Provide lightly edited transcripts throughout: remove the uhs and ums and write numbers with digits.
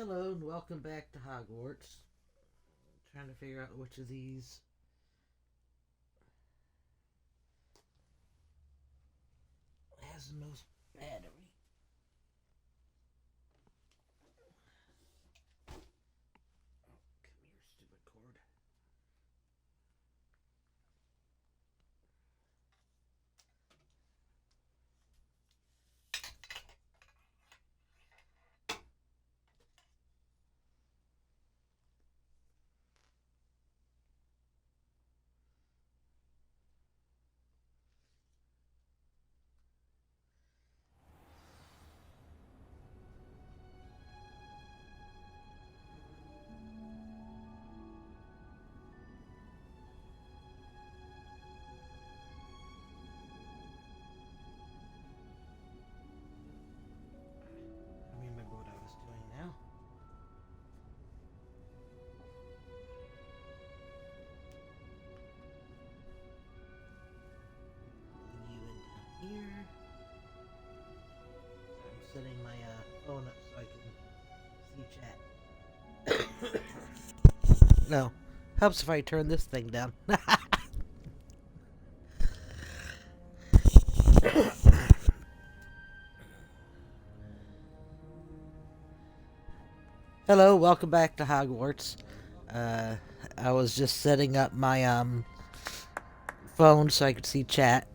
Hello and welcome back to Hogwarts. Trying to figure out which of these has the most battery. Come here, stupid cord. Let me remember what I was doing now. You in down here. So I'm setting my phone up so I can see chat. No. Helps if I turn this thing down. Hello, welcome back to Hogwarts. I was just setting up my phone so I could see chat.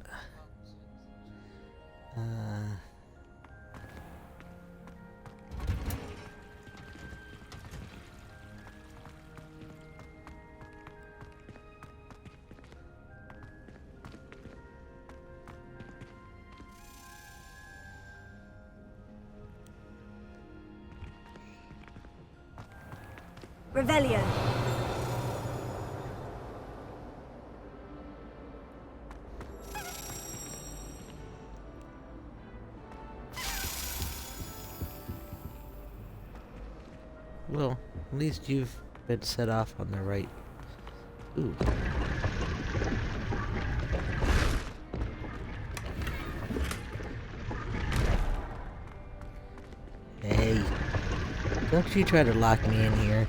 Revelio. Well, at least you've been set off on the right. Ooh. Hey. Don't you try to lock me in here.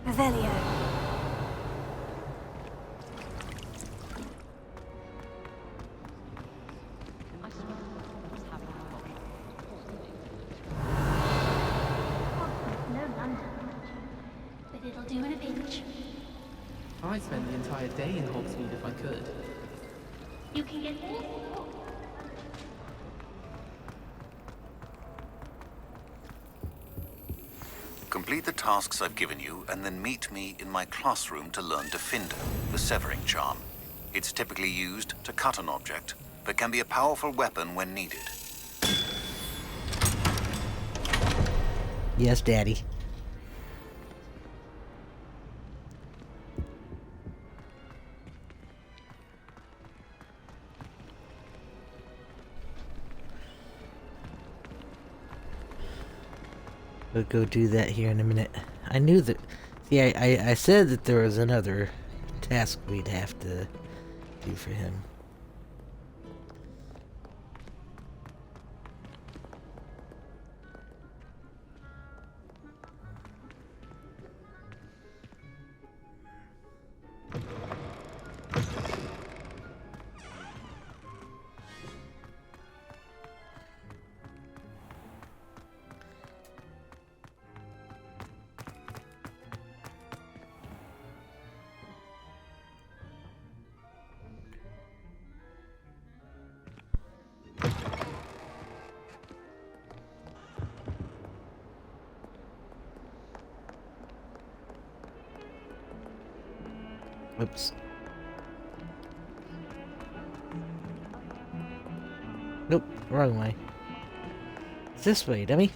Revelio. No London, but it'll do in a pinch. I'd spend the entire day in Hogsmeade if I could. You can get more. Complete the tasks I've given you, and then meet me in my classroom to learn Defender, the severing charm. It's typically used to cut an object, but can be a powerful weapon when needed. Yes, Daddy. We'll go do that here in a minute. I knew that. See, I said that there was another task we'd have to do for him. Oops. Nope, wrong way. It's this way, dummy.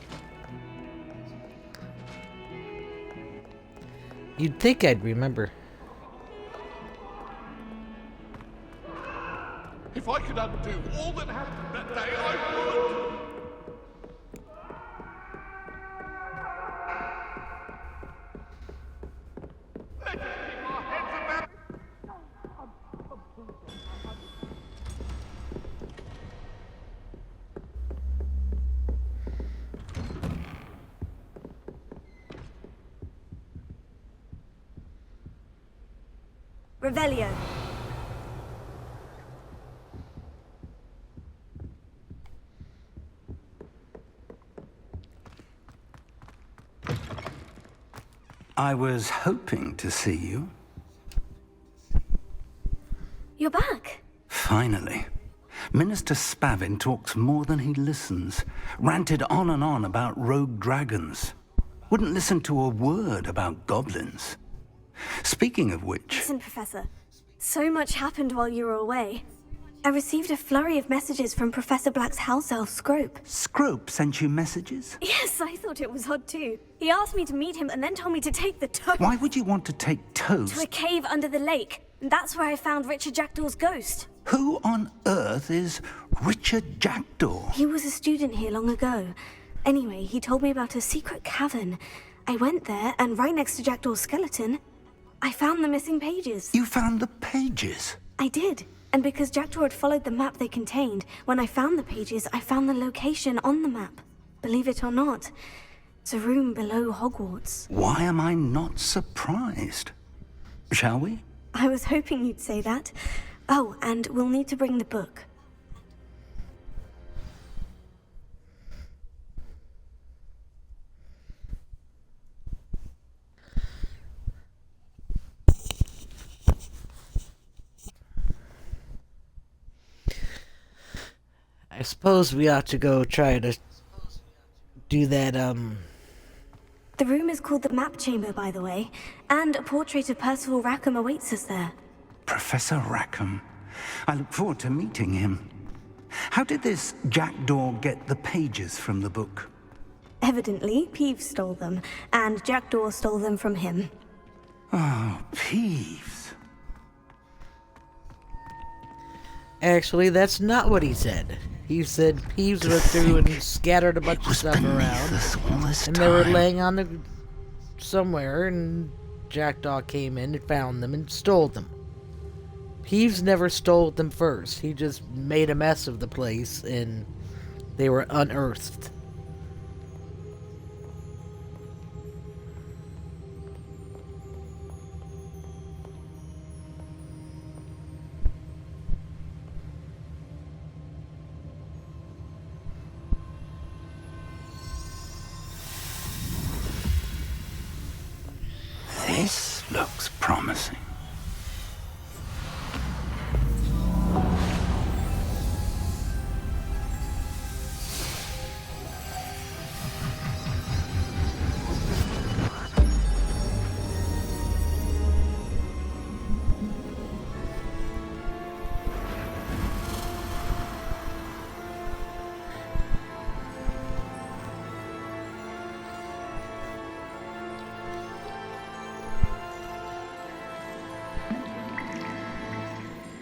You'd think I'd remember. If I could undo all that happened that day, I would! Let's keep our heads about... Revelio. I was hoping to see you. You're back. Finally. Minister Spavin talks more than he listens. Ranted on and on about rogue dragons. Wouldn't listen to a word about goblins. Speaking of which... Listen, Professor. So much happened while you were away. I received a flurry of messages from Professor Black's house elf, Scrope. Scrope sent you messages? Yes, I thought it was odd too. He asked me to meet him and then told me to take the toad... Why would you want to take toads? to a cave under the lake. And that's where I found Richard Jackdaw's ghost. Who on earth is Richard Jackdaw? He was a student here long ago. Anyway, he told me about a secret cavern. I went there, and right next to Jackdaw's skeleton, I found the missing pages. You found the pages? I did. And because Jackdaw had followed the map they contained, when I found the pages, I found the location on the map. Believe it or not, it's a room below Hogwarts. Why am I not surprised? Shall we? I was hoping you'd say that. Oh, and we'll need to bring the book. I suppose we ought to go try to do that, The room is called the Map Chamber, by the way, and a portrait of Percival Rackham awaits us there. Professor Rackham. I look forward to meeting him. How did this Jackdaw get the pages from the book? Evidently, Peeves stole them, and Jackdaw stole them from him. Oh, Peeves. Actually, that's not what he said. He said Peeves went through and scattered a bunch of stuff around, and they were laying on the somewhere, and Jackdaw came in and found them and stole them. Peeves never stole them first. He just made a mess of the place, and they were unearthed. This looks promising.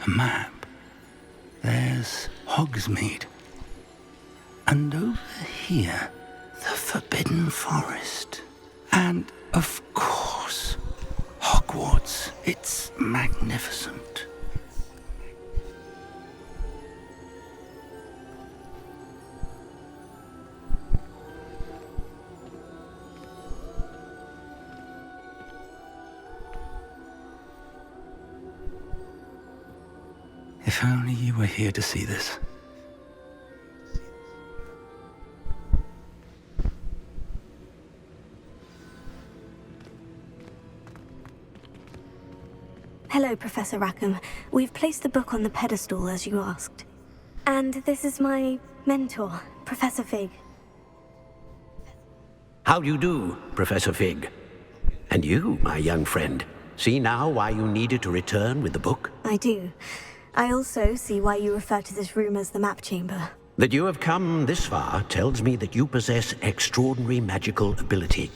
A map. There's Hogsmeade. And over here, the Forbidden Forest. And, of course, Hogwarts. It's magnificent. If only you were here to see this. Hello, Professor Rackham. We've placed the book on the pedestal, as you asked. And this is my mentor, Professor Fig. How do you do, Professor Fig? And you, my young friend, see now why you needed to return with the book? I do. I also see why you refer to this room as the Map Chamber. That you have come this far tells me that you possess extraordinary magical ability,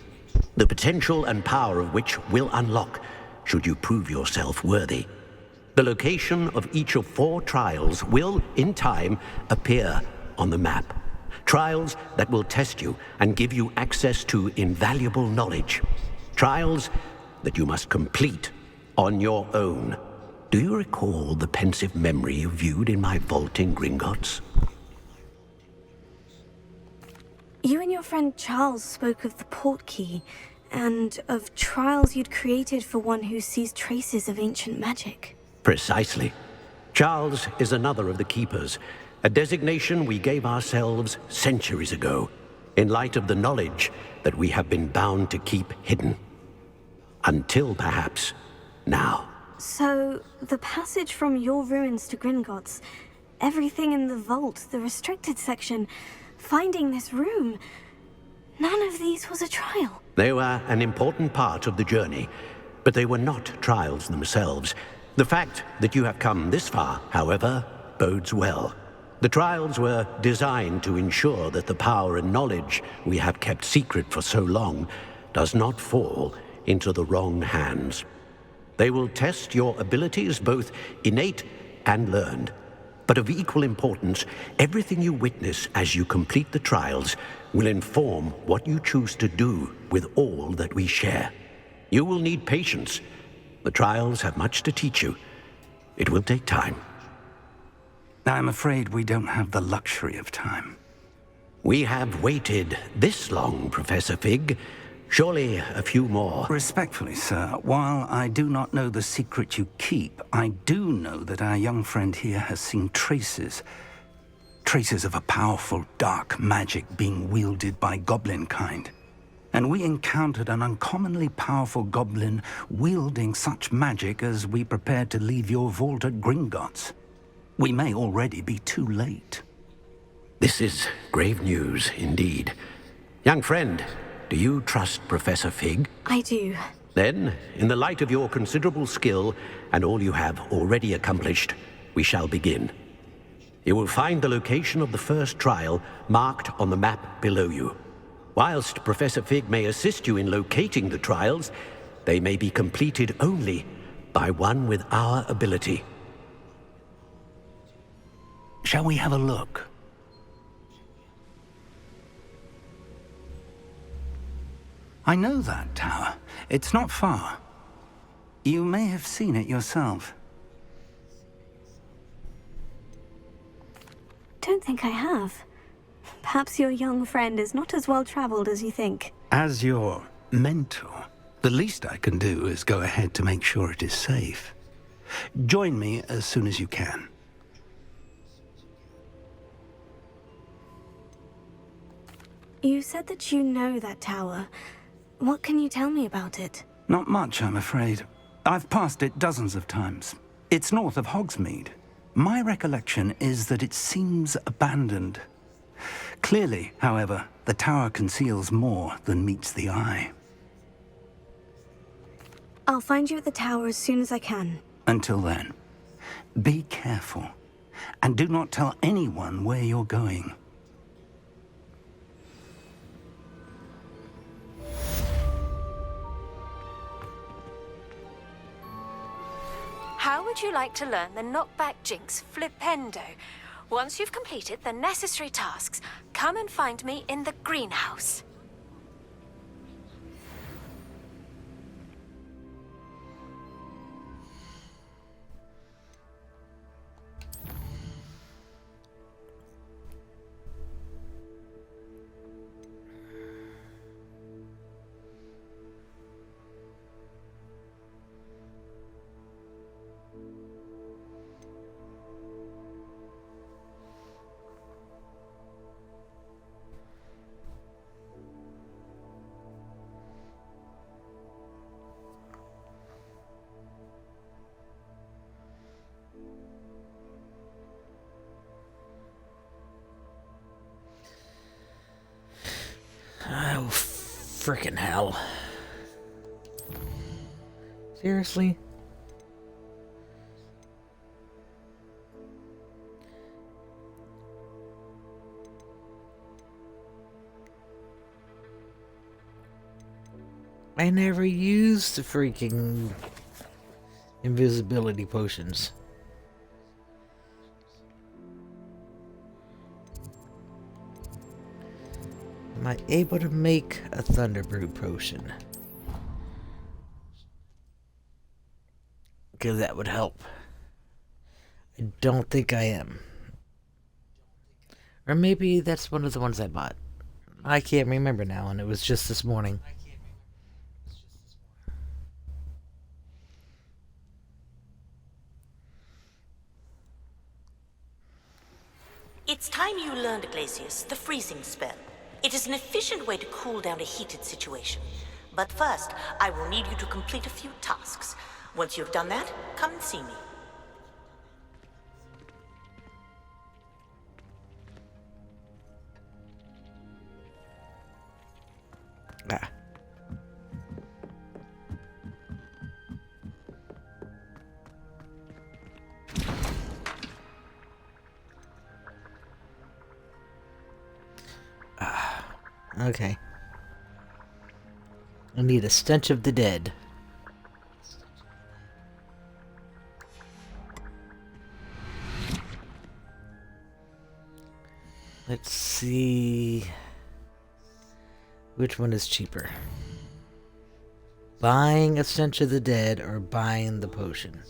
the potential and power of which will unlock should you prove yourself worthy. The location of each of 4 trials will, in time, appear on the map. Trials that will test you and give you access to invaluable knowledge. Trials that you must complete on your own. Do you recall the pensive memory you viewed in my vaulting Gringotts? You and your friend Charles spoke of the portkey, and of trials you'd created for one who sees traces of ancient magic. Precisely. Charles is another of the Keepers, a designation we gave ourselves centuries ago, in light of the knowledge that we have been bound to keep hidden. Until perhaps now. So, the passage from your ruins to Gringotts, everything in the vault, the restricted section, finding this room, none of these was a trial. They were an important part of the journey, but they were not trials themselves. The fact that you have come this far, however, bodes well. The trials were designed to ensure that the power and knowledge we have kept secret for so long does not fall into the wrong hands. They will test your abilities, both innate and learned. But of equal importance, everything you witness as you complete the trials will inform what you choose to do with all that we share. You will need patience. The trials have much to teach you. It will take time. I'm afraid we don't have the luxury of time. We have waited this long, Professor Fig. Surely a few more. Respectfully, sir, while I do not know the secret you keep, I do know that our young friend here has seen traces of a powerful dark magic being wielded by goblin kind. And we encountered an uncommonly powerful goblin wielding such magic as we prepared to leave your vault at Gringotts. We may already be too late. This is grave news indeed. Young friend, do you trust Professor Fig? I do. Then, in the light of your considerable skill and all you have already accomplished, we shall begin. You will find the location of the first trial marked on the map below you. Whilst Professor Fig may assist you in locating the trials, they may be completed only by one with our ability. Shall we have a look? I know that tower. It's not far. You may have seen it yourself. Don't think I have. Perhaps your young friend is not as well-traveled as you think. As your mentor, the least I can do is go ahead to make sure it is safe. Join me as soon as you can. You said that you know that tower. What can you tell me about it? Not much, I'm afraid. I've passed it dozens of times. It's north of Hogsmeade. My recollection is that it seems abandoned. Clearly, however, the tower conceals more than meets the eye. I'll find you at the tower as soon as I can. Until then, be careful, and do not tell anyone where you're going. How would you like to learn the knockback jinx flipendo? Once you've completed the necessary tasks, come and find me in the greenhouse. Oh, frickin' hell. Seriously? I never used the freaking invisibility potions. Am I able to make a Thunderbrew potion? Because that would help. I don't think I am. Or maybe that's one of the ones I bought. I can't remember now, and it was just this morning. It's time you learned, Glacius, the freezing spell. It is an efficient way to cool down a heated situation. But first, I will need you to complete a few tasks. Once you've done that, come and see me. Ah. Okay. I need a stench of the dead. Let's see. Which one is cheaper? Buying a stench of the dead or buying the potion?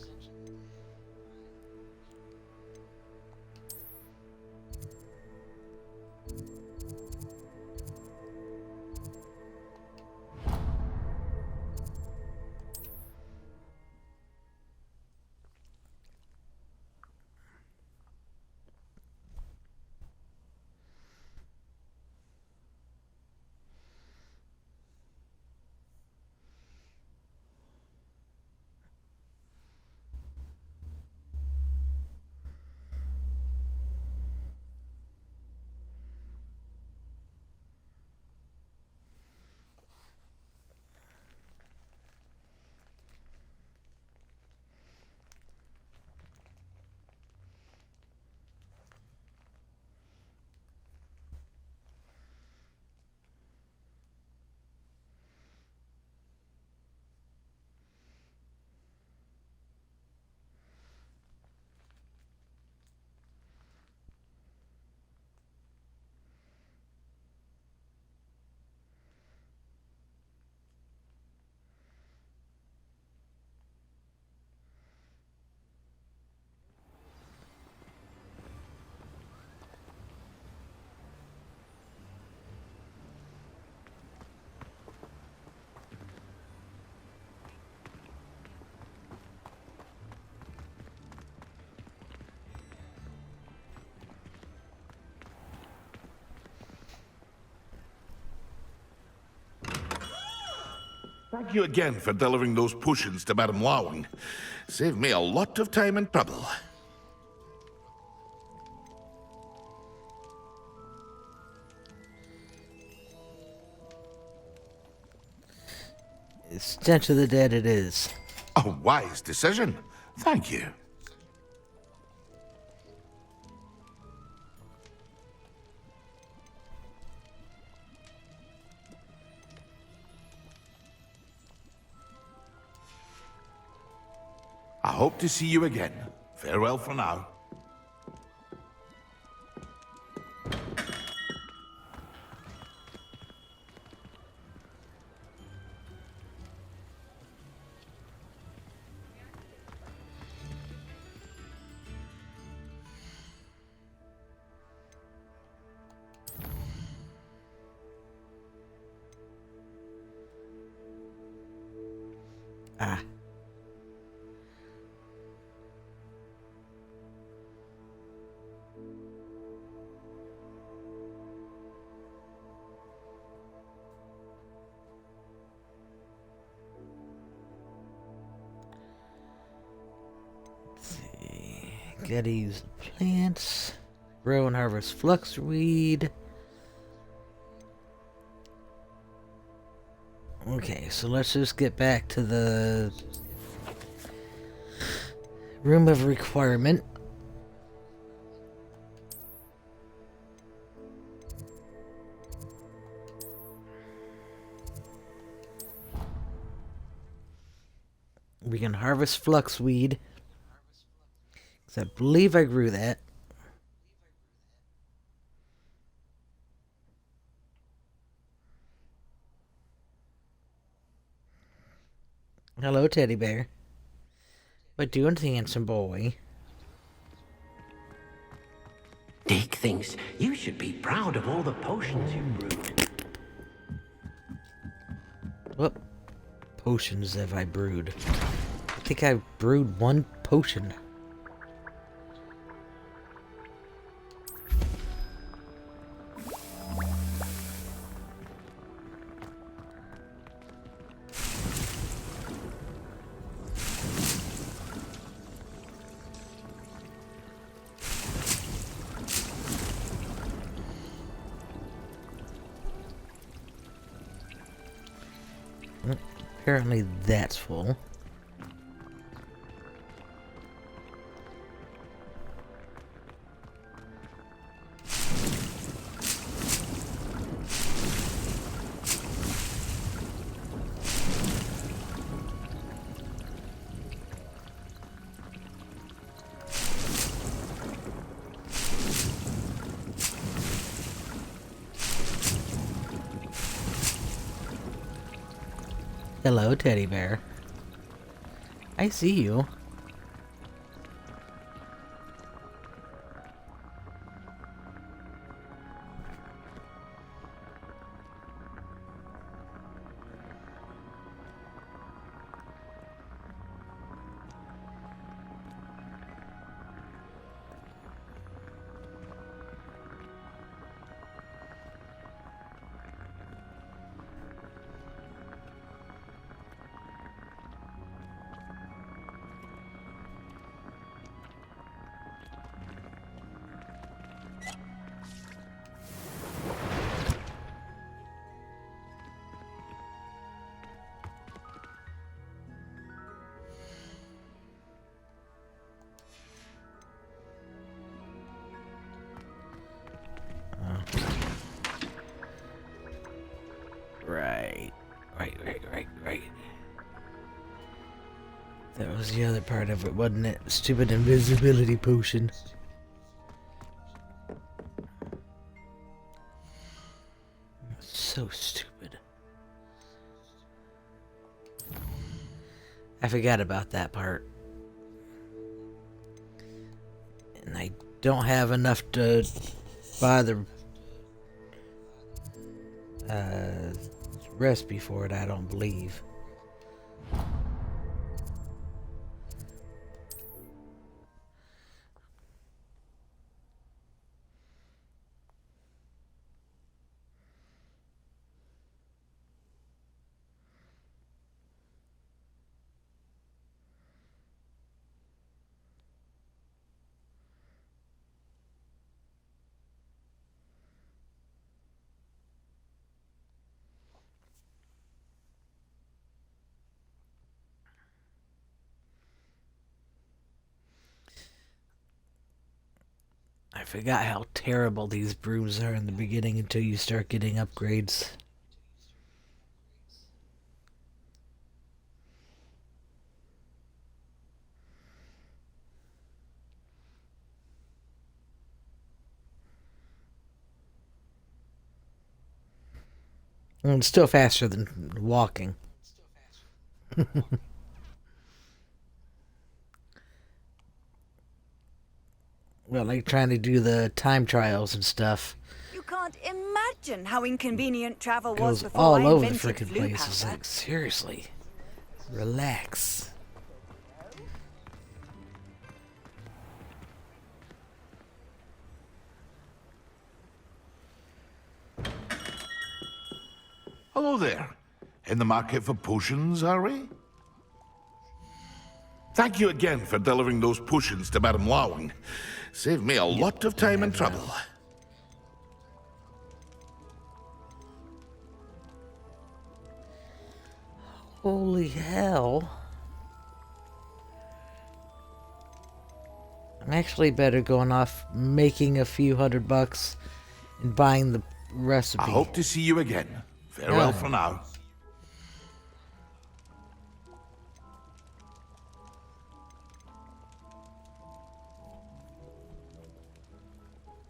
Thank you again for delivering those potions to Madame Lawing. Saved me a lot of time and trouble. Stench of the dead it is. A wise decision. Thank you. I hope to see you again. Farewell for now. Ah. Gotta use the plants. Grow and harvest fluxweed. Okay, so let's just get back to the room of requirement. We can harvest fluxweed. I believe I grew that. Hello, teddy bear. What doing, handsome boy? Dick thinks you should be proud of all the potions you brewed. What potions have I brewed? I think I brewed one potion. Apparently that's full. Hello, teddy bear. I see you. Right. That was the other part of it, wasn't it? Stupid invisibility potion. So stupid. I forgot about that part. And I don't have enough to buy the recipe for it, I don't believe. I forgot how terrible these brooms are in the beginning until you start getting upgrades. And it's still faster than walking. Well, like trying to do the time trials and stuff. You can't imagine how inconvenient travel was Goes before all I over the invented freaking flu place. It's powder. like, seriously. Relax. Hello there. In the market for potions, are we? Thank you again for delivering those potions to Madame Lawing. Saved me a lot of time and trouble. Holy hell. I'm actually better going off making a few $100 and buying the recipe. I hope to see you again. Farewell for now.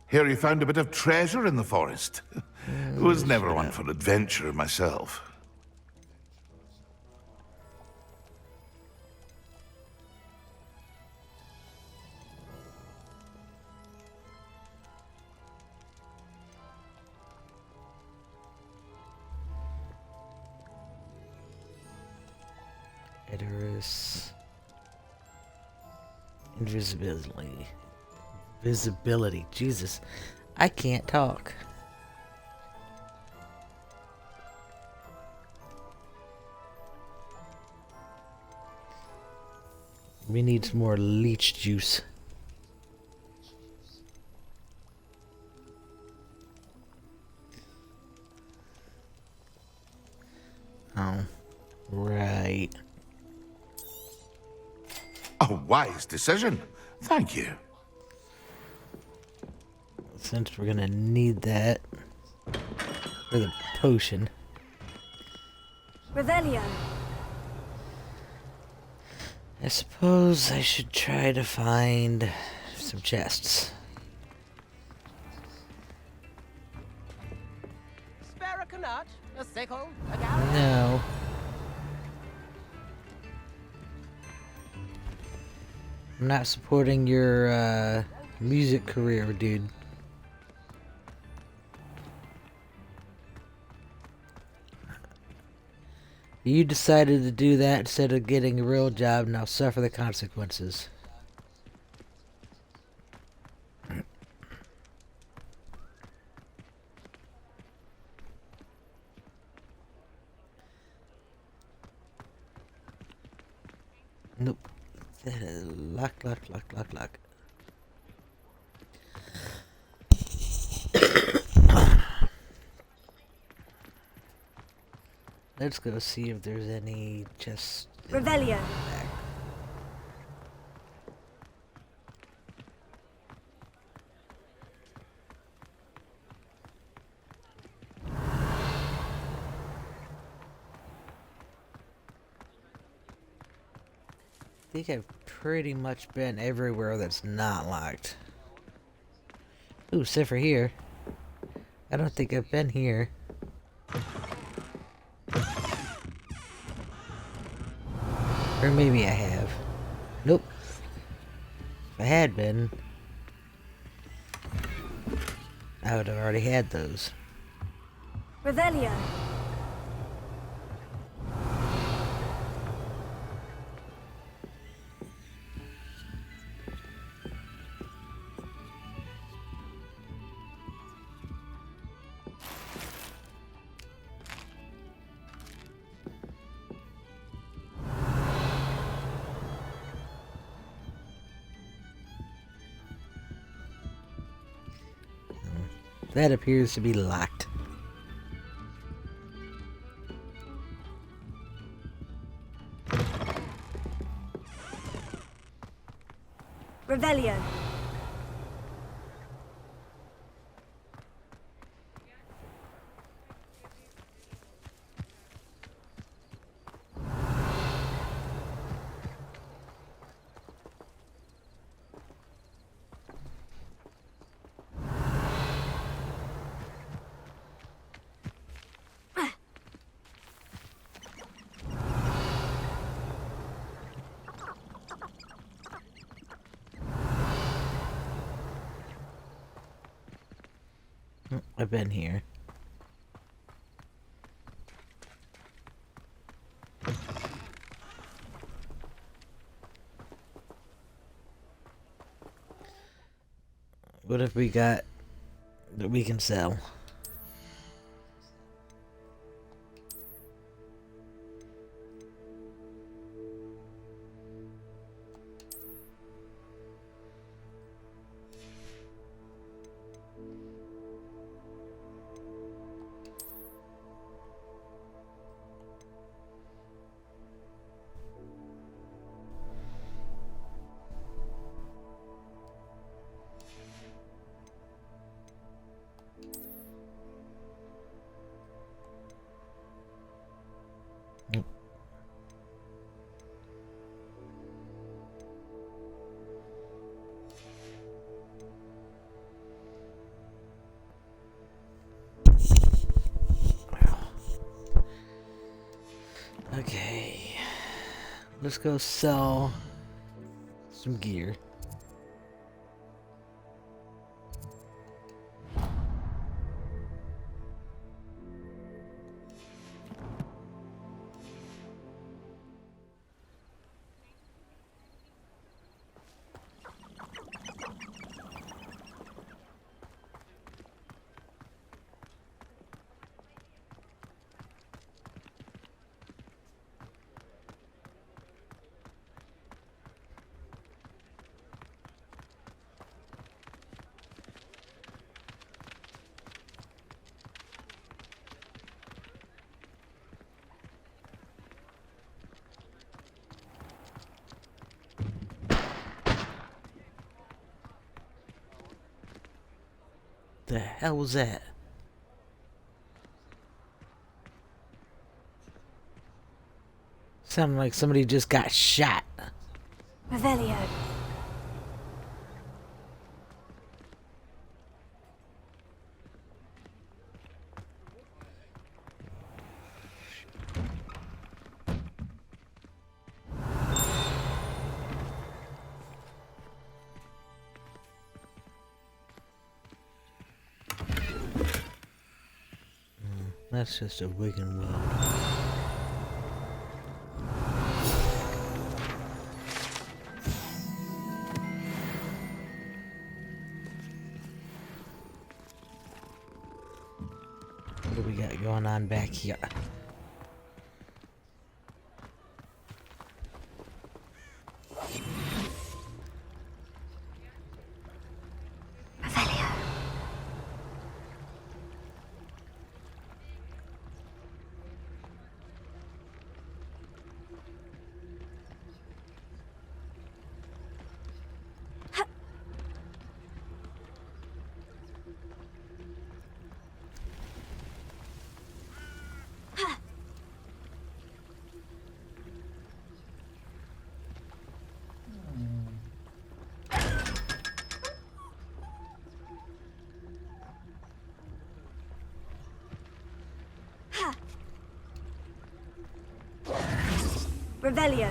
Hear you found a bit of treasure in the forest. Was never one for adventure myself. Idris. Invisibility. Visibility. Jesus. I can't talk. We need some more leech juice. Oh. Right. A wise decision. Thank you. Since we're gonna need that for the potion. Revelio. I suppose I should try to find some chests. Spare a canut, a sickle, a garrote. No. I'm not supporting your music career, dude. You decided to do that instead of getting a real job, now suffer the consequences. Nope. Lock. Let's go see if there's any chests. Revelio. I think I've pretty much been everywhere that's not locked. Ooh, except for here. I don't think I've been here. Or maybe I have. Nope. If I had been, I would have already had those. Revelio. That appears to be locked. Revelio. I've been here. What have we got that we can sell? Okay, let's go sell some gear. The hell was that? Sounded like somebody just got shot. Revelio. That's just a wiggin' world. What do we got going on back here? Revelio. Revelio.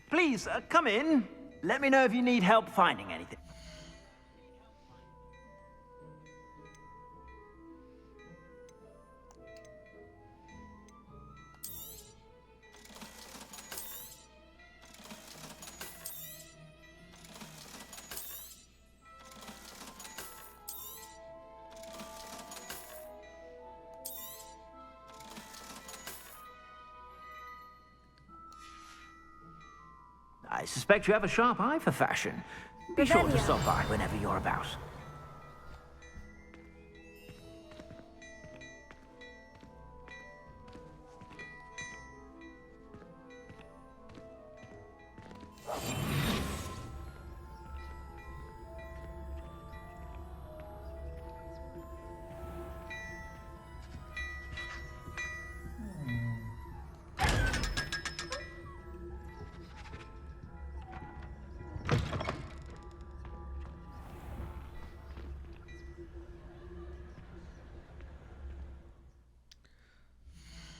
Please, come in. Let me know if you need help finding anything. I suspect you have a sharp eye for fashion. Be sure to stop by whenever you're about.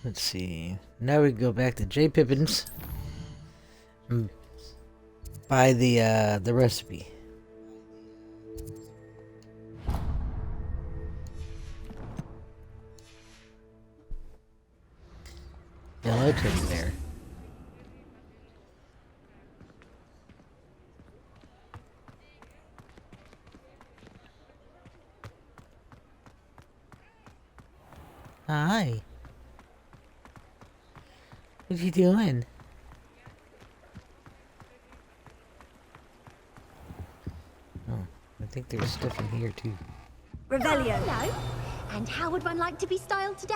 Let's see. Now we go back to J. Pippin's. And buy the recipe. Hello, Teddy Bear. Hi. What you doing? Oh, I think there's stuff in here too. Revelio. Hello. And how would one like to be styled today?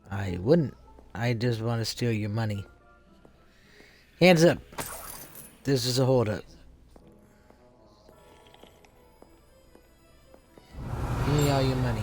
I wouldn't. I just want to steal your money. Hands up. This is a holdup. Give me all your money.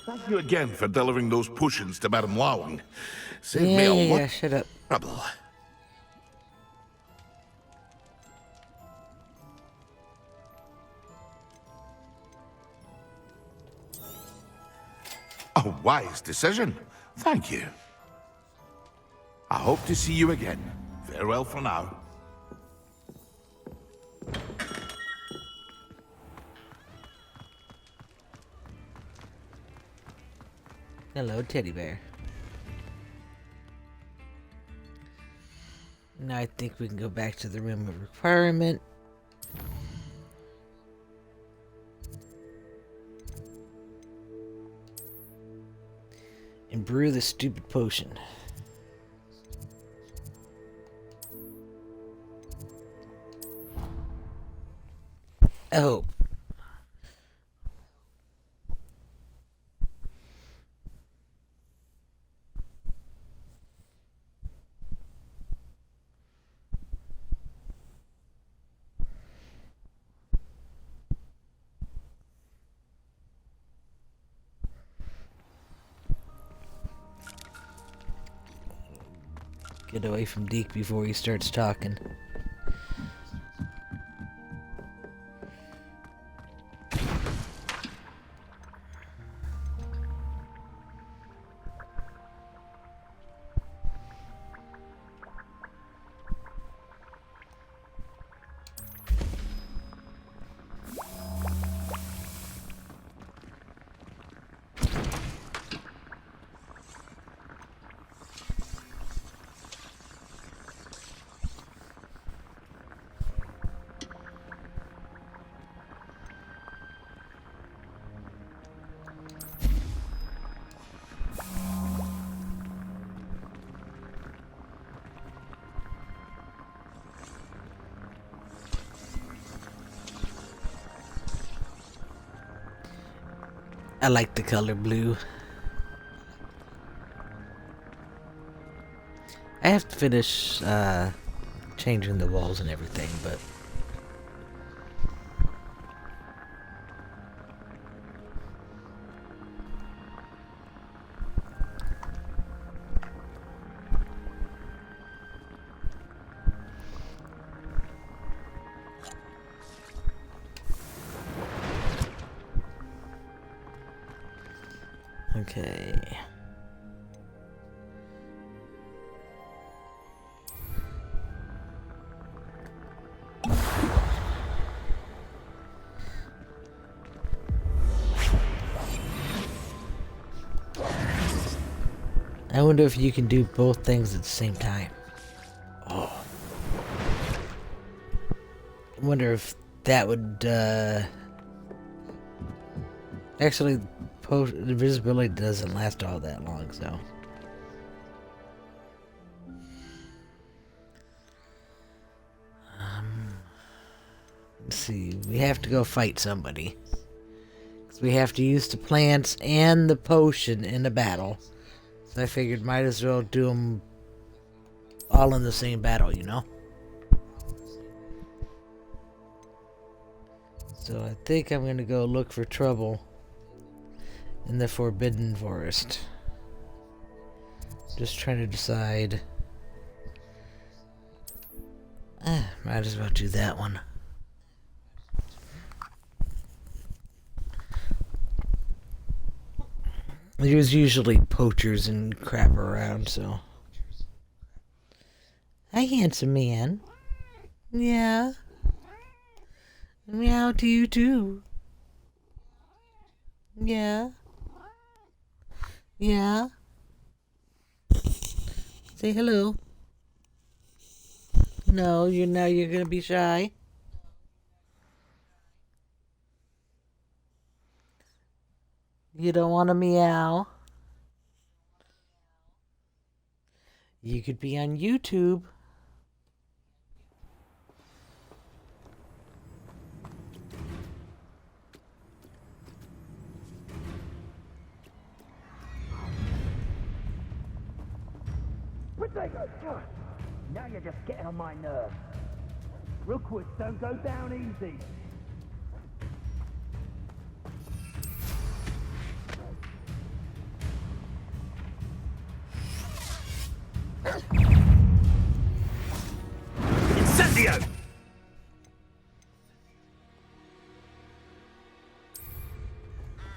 Thank you again for delivering those potions to Madame Lawing. Saved me Yeah, a lot of shut up. trouble. A wise decision. Thank you. I hope to see you again. Farewell for now. Hello, teddy bear. Now I think we can go back to the room of requirement. And brew the stupid potion. Oh. Get away from Deke before he starts talking. I like the color blue. I have to finish changing the walls and everything, but okay. I wonder if you can do both things at the same time. Oh. I wonder if that would, actually, invisibility doesn't last all that long, so. Let's see, we have to go fight somebody. 'Cause we have to use the plants and the potion in the battle. So I figured might as well do them all in the same battle, you know? So I think I'm gonna go look for trouble in the Forbidden Forest. Just trying to decide. Might as well do that one. There's usually poachers and crap around, so. Hi, handsome man. Yeah. Meow to you too. Yeah. Yeah. Say hello. No, you're gonna be shy. You don't want to meow. You could be on YouTube. Now you're just getting on my nerves. Rookwoods don't go down easy. Incendio!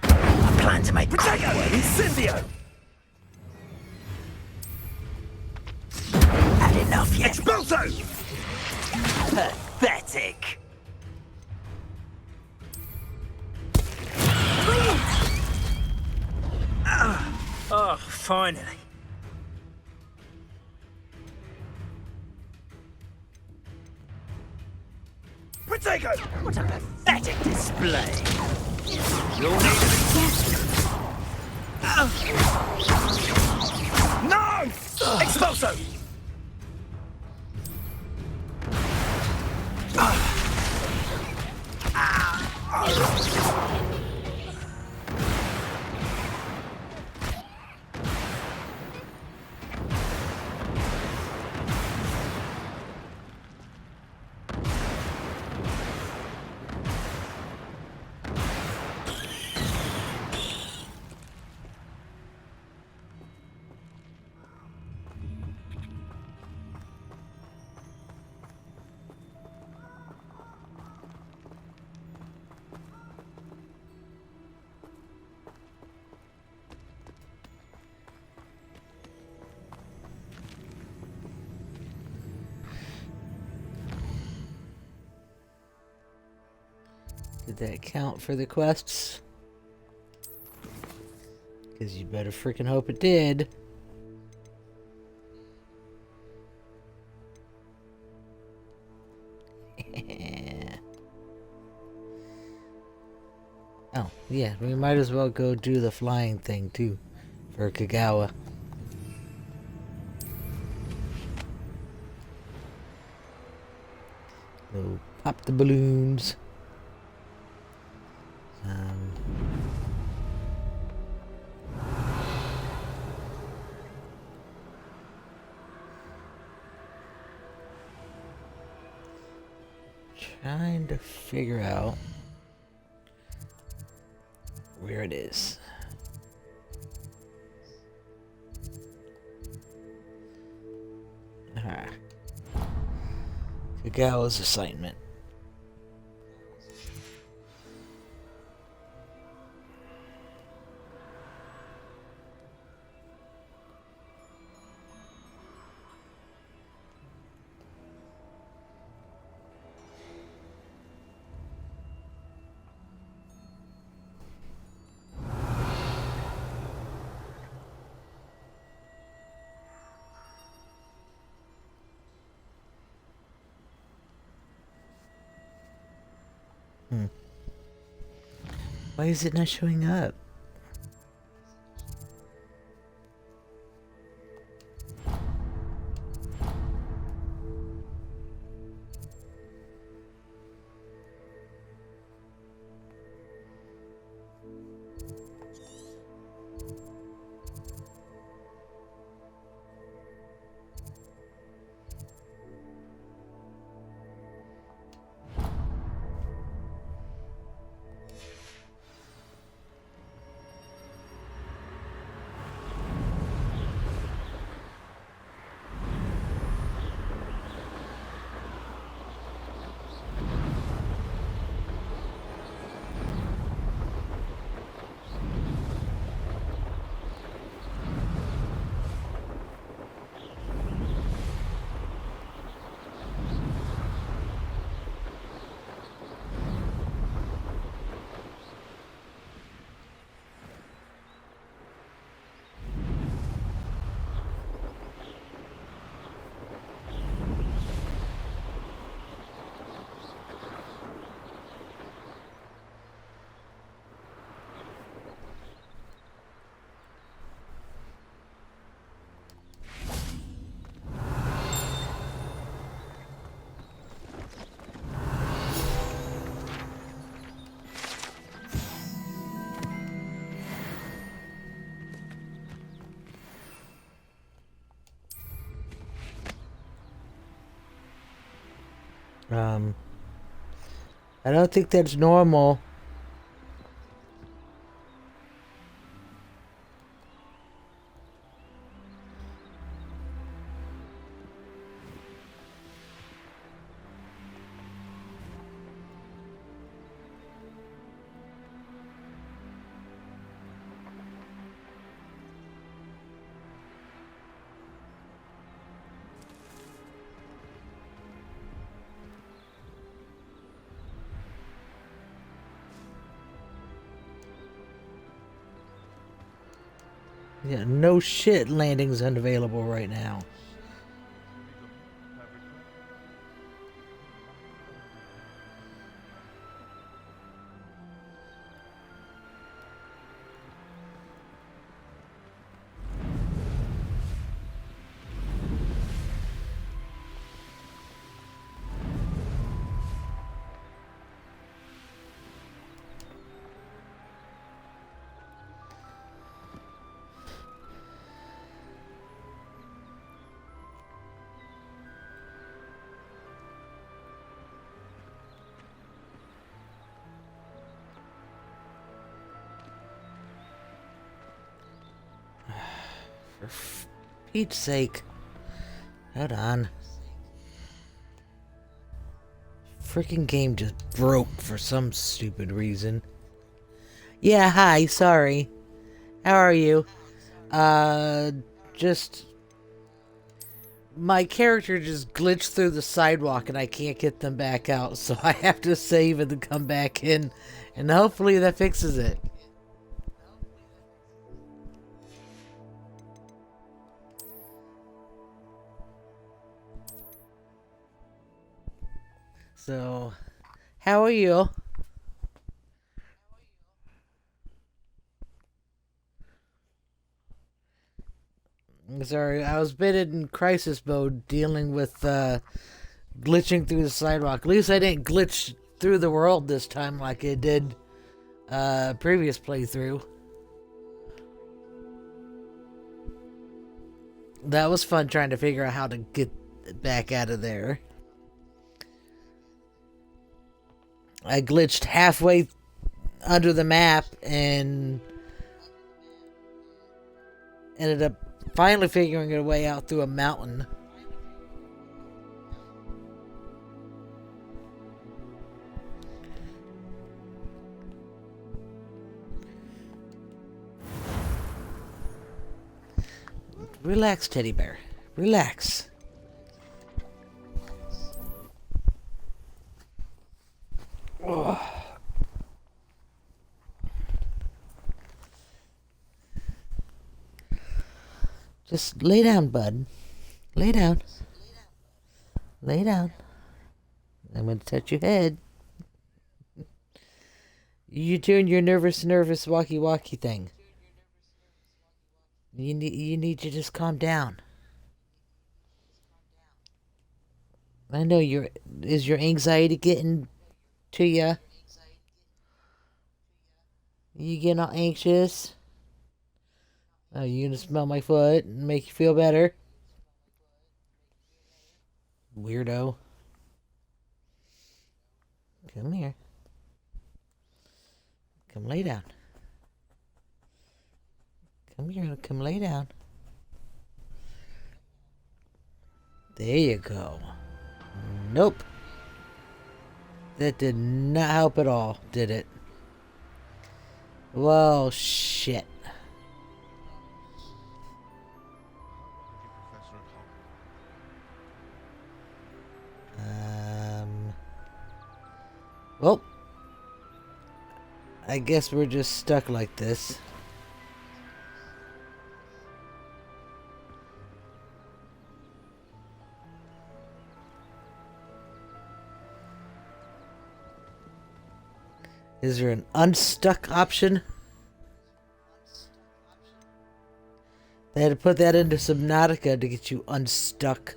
I plan to make Potato! Incendio! Had enough yet? Expulso! Pathetic. Oh, finally. Potato! What a pathetic display. You'll need No! Expulso! Did that count for the quests? Because you better freaking hope it did. Oh, yeah, we might as well go do the flying thing too for Kagawa. So, pop the balloons. Trying to figure out where it is. Kagawa's assignment. Why is it not showing up? I don't think that's normal. Yeah, no shit, landing's unavailable right now. For Pete's sake. Hold on. Freaking game just broke for some stupid reason. Yeah, hi, sorry. How are you? Just... My character just glitched through the sidewalk and I can't get them back out, so I have to save and then come back in, and hopefully that fixes it. So, how are you? Sorry, I was a bit in crisis mode dealing with glitching through the sidewalk. At least I didn't glitch through the world this time like I did previous playthrough. That was fun trying to figure out how to get back out of there. I glitched halfway under the map and ended up finally figuring a way out through a mountain. Relax, teddy bear. Relax. Ugh. Just lay down, bud. Lay down. Lay down. I'm going to touch your head. You're doing your nervous walkie-walkie thing. You need to just calm down. I know is your anxiety getting to you? You getting all anxious? Oh, you gonna smell my foot and make you feel better? Weirdo. Come here. Come lay down. Come here, come lay down. There you go. Nope. That did not help at all, did it? Well, shit. Well, I guess we're just stuck like this. Is there an unstuck option? They had to put that into Subnautica to get you unstuck.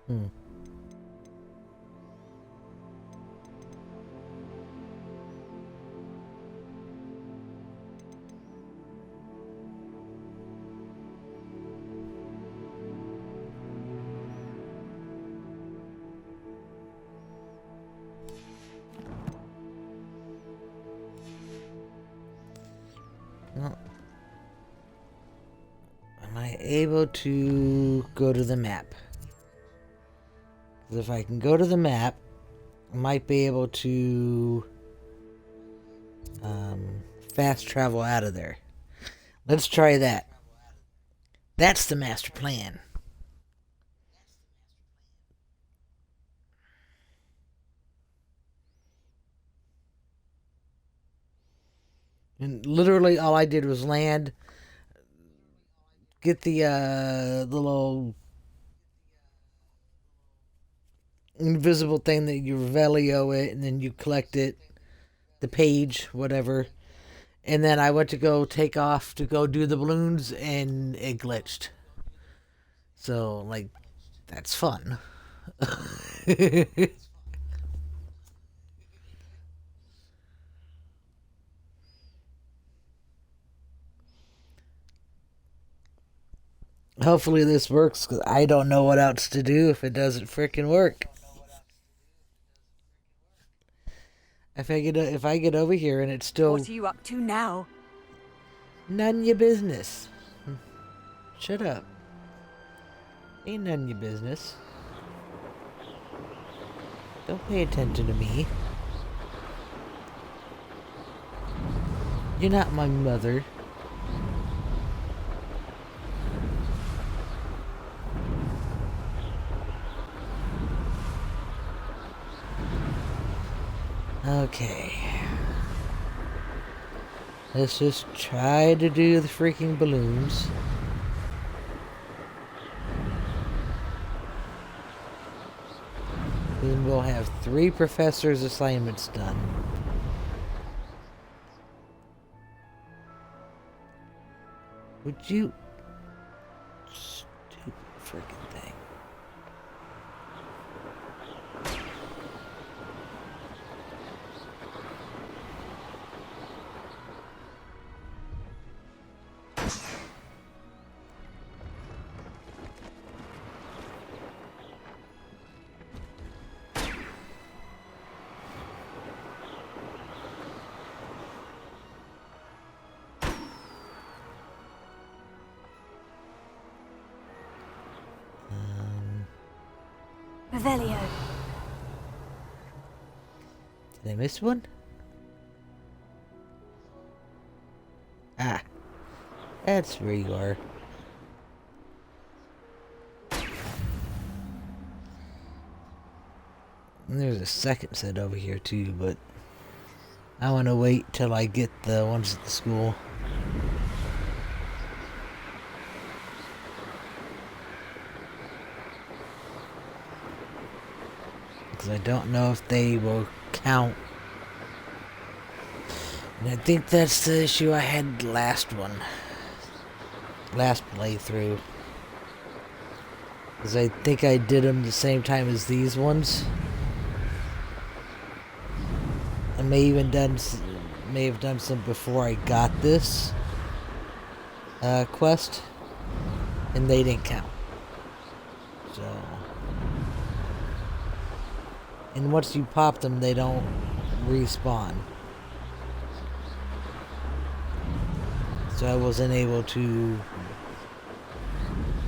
Hmm. Well, am I able to go to the map? 'Cause if I can go to the map, I might be able to fast travel out of there. Let's try that. That's the master plan. And literally all I did was land, get the little invisible thing that you Revelio it, and then you collect it, the page, whatever. And then I went to go take off to go do the balloons, and it glitched. So, like, that's fun. Hopefully this works, because I don't know what else to do if it doesn't frickin' work. If I get over here and it's still... What are you up to now? None your business. Shut up. Ain't none your business. Don't pay attention to me. You're not my mother. Okay. Let's just try to do the freaking balloons. Then we'll have 3 professors' assignments done. Would you... Stupid freaking thing. Revelio. Did I miss one? Ah. That's where you are. And there's a second set over here too, but I want to wait till I get the ones at the school. Because I don't know if they will count. And I think that's the issue I had last playthrough. Because I think I did them the same time as these ones. I may have done some before I got this quest, and they didn't count. So, and once you pop them, they don't respawn. So I wasn't able to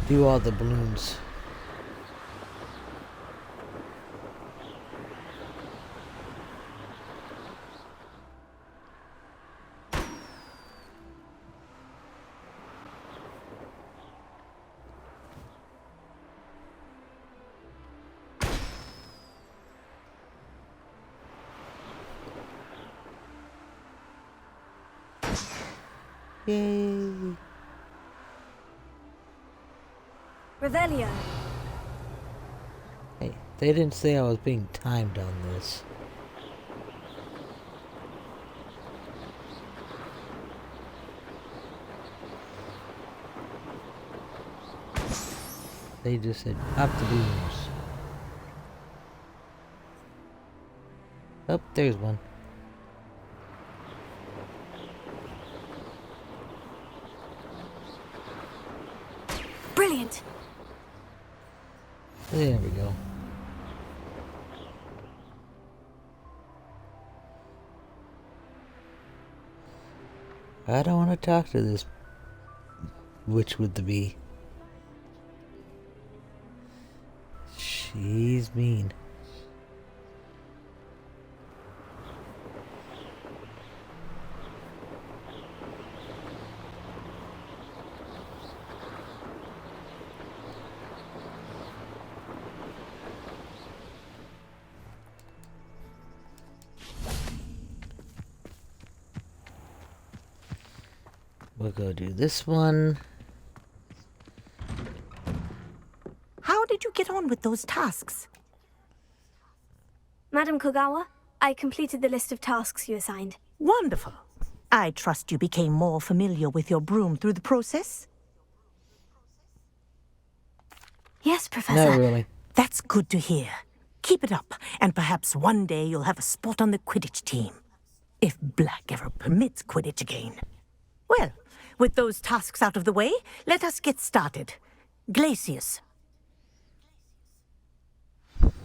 do all the balloons. Yay! Revelio. Hey, they didn't say I was being timed on this. They just said pop the balloons. Oh, there's one. Brilliant. There we go. I don't want to talk to this witch with the bee. She's mean. We'll go do this one. How did you get on with those tasks? Madam Kogawa, I completed the list of tasks you assigned. Wonderful. I trust you became more familiar with your broom through the process? Yes, Professor. Not really. That's good to hear. Keep it up, and perhaps one day you'll have a spot on the Quidditch team. If Black ever permits Quidditch again. Well, with those tasks out of the way, let us get started. Glacius.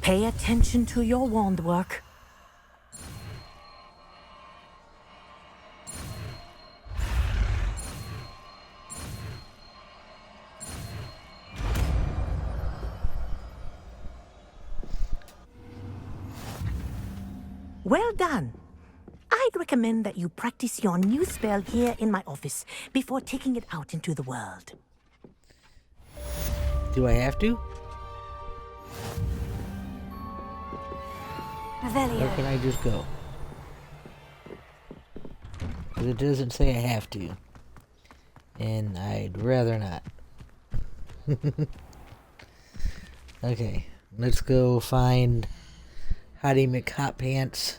Pay attention to your wand work. Well done. I'd recommend that you practice your new spell here in my office before taking it out into the world. Do I have to? Revelio. Or can I just go? 'Cause it doesn't say I have to. And I'd rather not. Okay, let's go find Hottie McHotPants.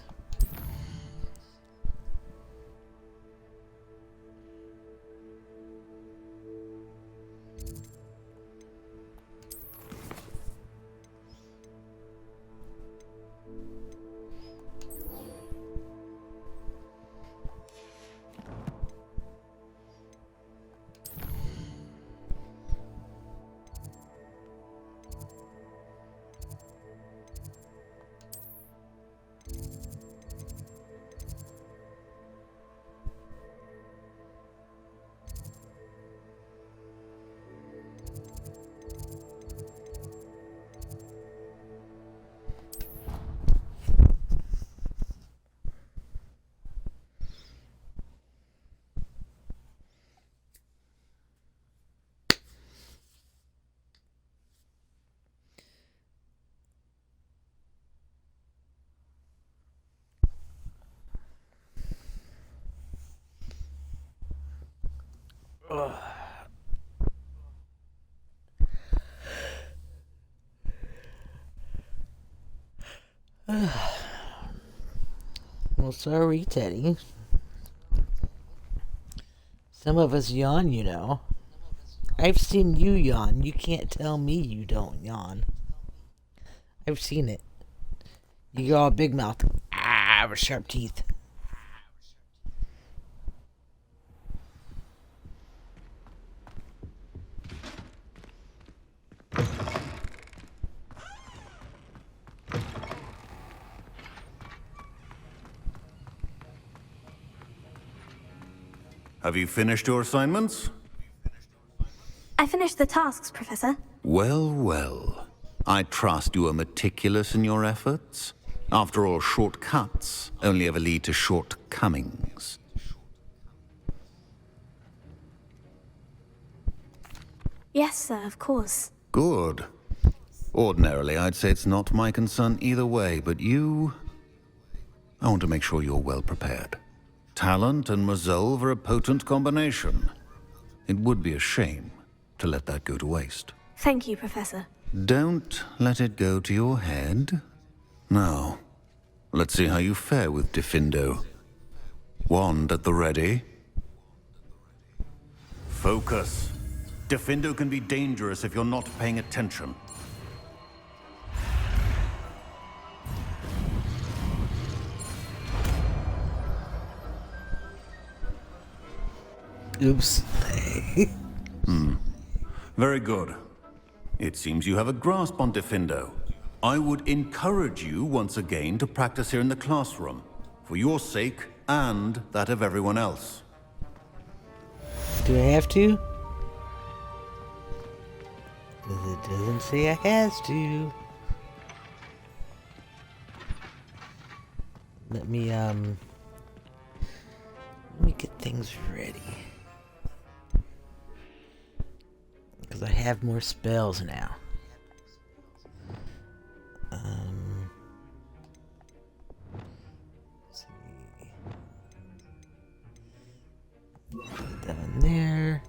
Well, sorry, Teddy. Some of us yawn, you know. I've seen you yawn. You can't tell me you don't yawn. I've seen it. You got a big mouth. Ah, with sharp teeth. Have you finished your assignments? I finished the tasks, Professor. Well, well. I trust you are meticulous in your efforts. After all, shortcuts only ever lead to shortcomings. Yes, sir, of course. Good. Ordinarily, I'd say it's not my concern either way, but you... I want to make sure you're well prepared. Talent and resolve are a potent combination. It would be a shame to let that go to waste. Thank you, Professor. Don't let it go to your head. Now, let's see how you fare with Diffindo. Wand at the ready. Focus. Diffindo can be dangerous if you're not paying attention. Oops. Very good. It seems you have a grasp on Diffindo. I would encourage you once again to practice here in the classroom, for your sake and that of everyone else. Do I have to? It doesn't say I has to. Let me get things ready. Because I have more spells now. Let's see. Put that in there.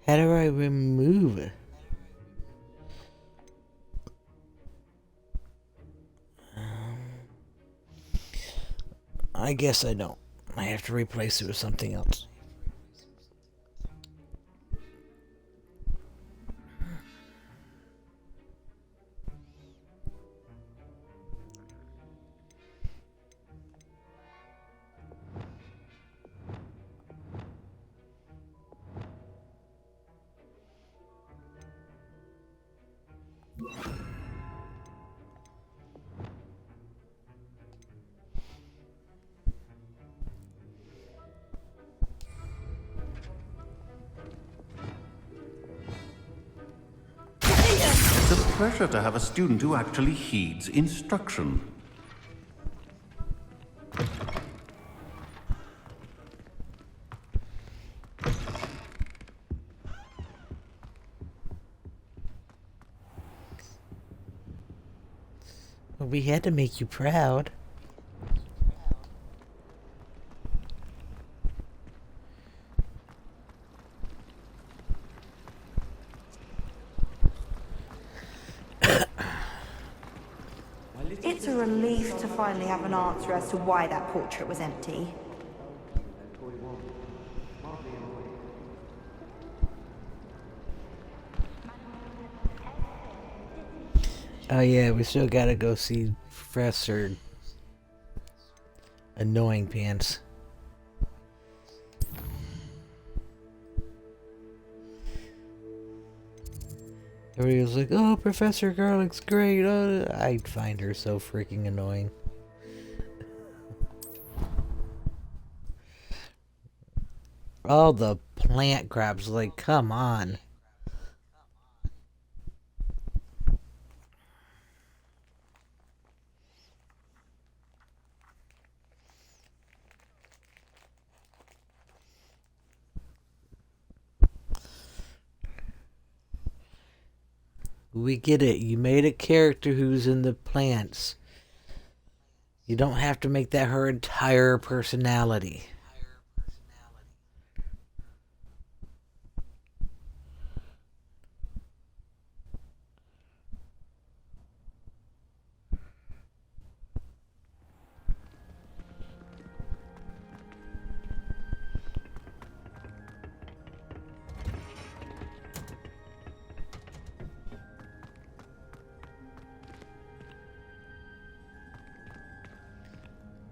How do I remove it? I guess I don't. I have to replace it with something else. It's a pleasure to have a student who actually heeds instruction. Well, we had to make you proud. It's a relief to finally have an answer as to why that portrait was empty. Oh yeah, we still gotta go see Professor Annoying Pants. Everybody was like, oh, Professor Garlick's great. Oh, I find her so freaking annoying. All the plant crabs, like, come on. We get it. You made a character who's in the plants. You don't have to make that her entire personality.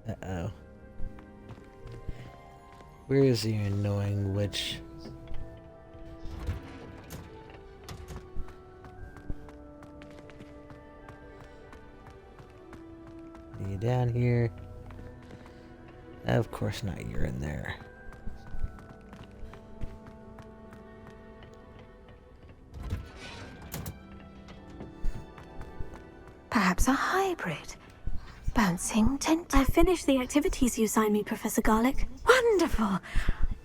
Uh-oh. Where is the annoying witch? Are you down here? Of course not, you're in there. Perhaps a hybrid. Bouncing tent. I finished the activities you assigned me, Professor Garlick. wonderful.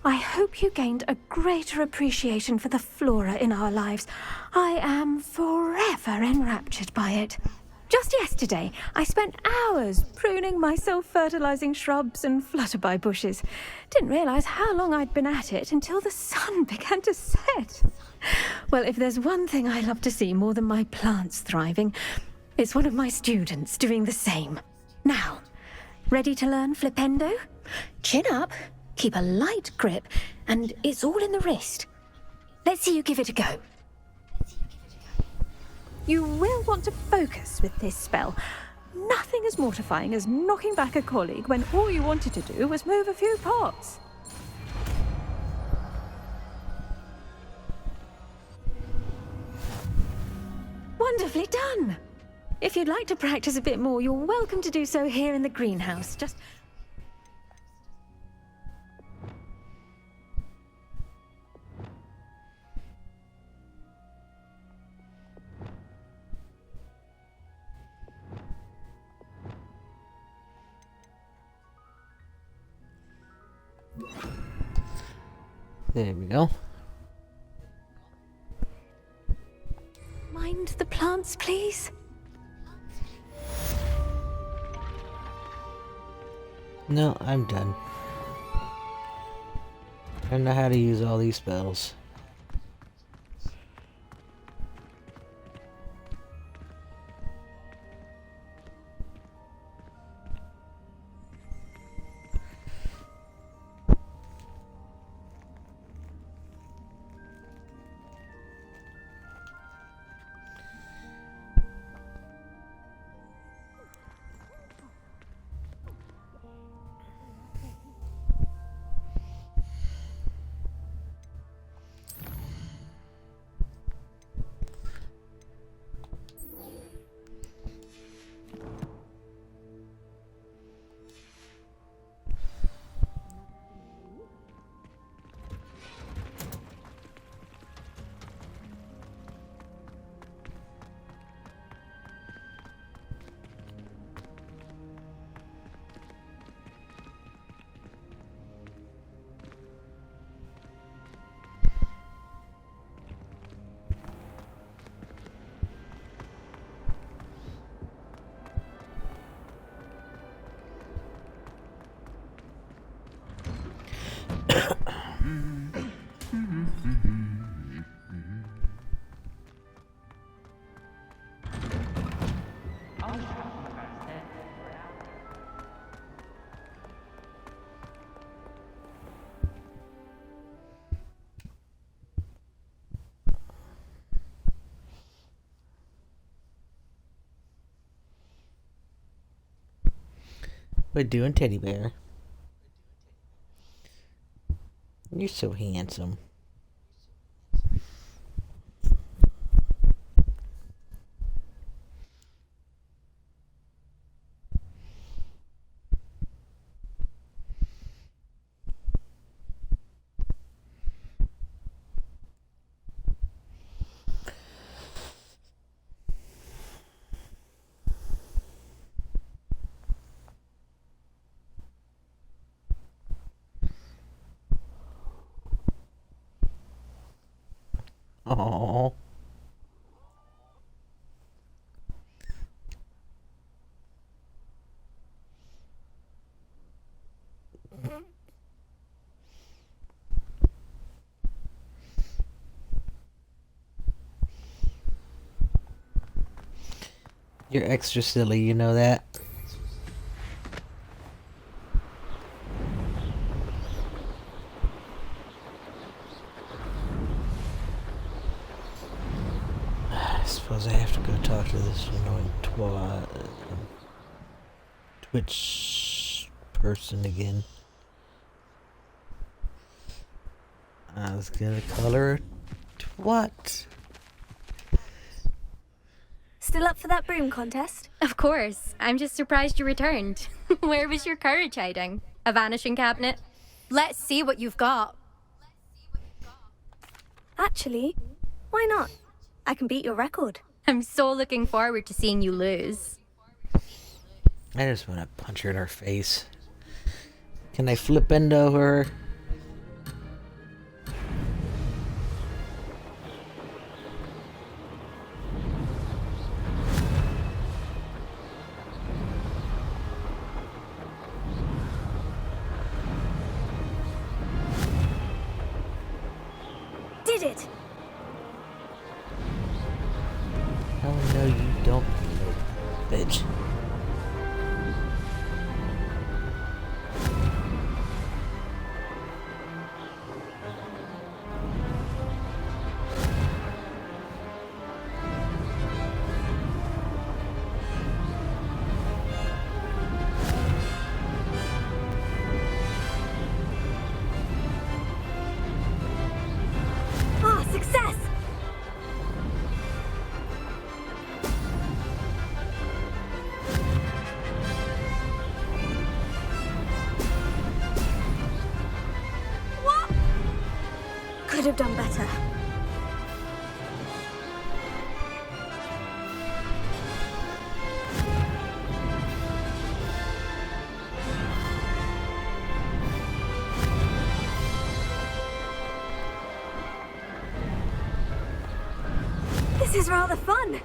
I hope you gained a greater appreciation for the flora in our lives. I am forever enraptured by it. Just yesterday, I spent hours pruning my self-fertilizing shrubs and flutterby bushes. Didn't realize how long I'd been at it until the sun began to set. Well, if there's one thing I love to see more than my plants thriving, it's one of my students doing the same. Now, ready to learn Flipendo? Chin up, keep a light grip, and it's all in the wrist. Let's see you give it a go. You will want to focus with this spell. Nothing as mortifying as knocking back a colleague when all you wanted to do was move a few pots. Wonderfully done! If you'd like to practice a bit more, you're welcome to do so here in the greenhouse. Just... There we go. Mind the plants, please? No, I'm done. I know how to use all these spells. We're doing Teddy Bear. You're so handsome. Oh. You're extra silly, you know that? I suppose I have to go talk to this annoying Twitch person again. I was gonna call her a twat. Still up for that broom contest? Of course. I'm just surprised you returned. Where was your courage hiding? A vanishing cabinet? Let's see what you've got. Actually, why not? I can beat your record. I'm so looking forward to seeing you lose. I just want to punch her in her face. Can I flip into her? Did it! Oh no, you don't, little bitch. Ah, success! What? Could have done better. This is rather fun.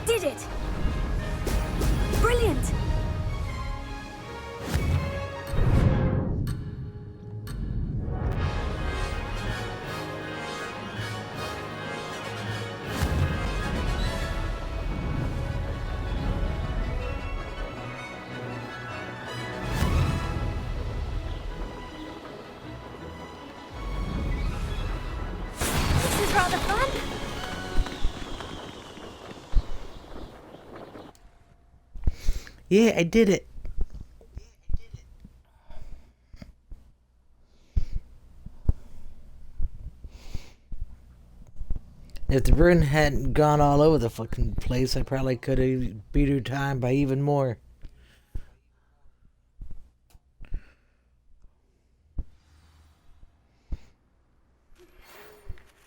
Did it! Brilliant! This is rather fun. Yeah, I did it. If the rune hadn't gone all over the fucking place, I probably could have beat her time by even more.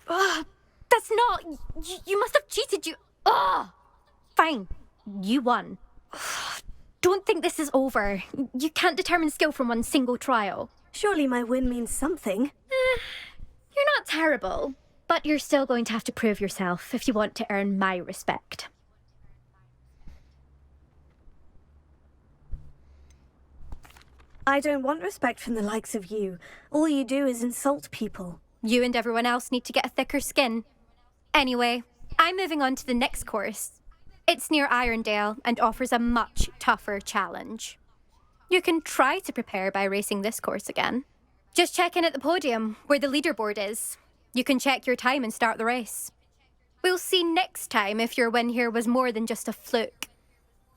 Ugh, that's not. You must have cheated. Ugh. Fine. You won. Ugh, don't think this is over. You can't determine skill from one single trial. Surely my win means something. You're not terrible, but you're still going to have to prove yourself if you want to earn my respect. I don't want respect from the likes of you. All you do is insult people. You and everyone else need to get a thicker skin. Anyway, I'm moving on to the next course. It's near Irondale and offers a much tougher challenge. You can try to prepare by racing this course again. Just check in at the podium, where the leaderboard is. You can check your time and start the race. We'll see next time if your win here was more than just a fluke.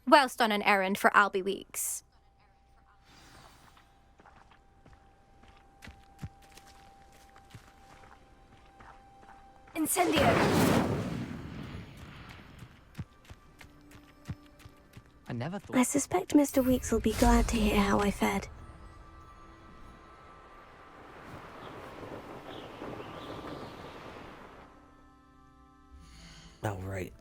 Whilst on an errand for Albie Weeks. Incendio! I never thought. I suspect Mr. Weeks will be glad to hear how I fared. All right.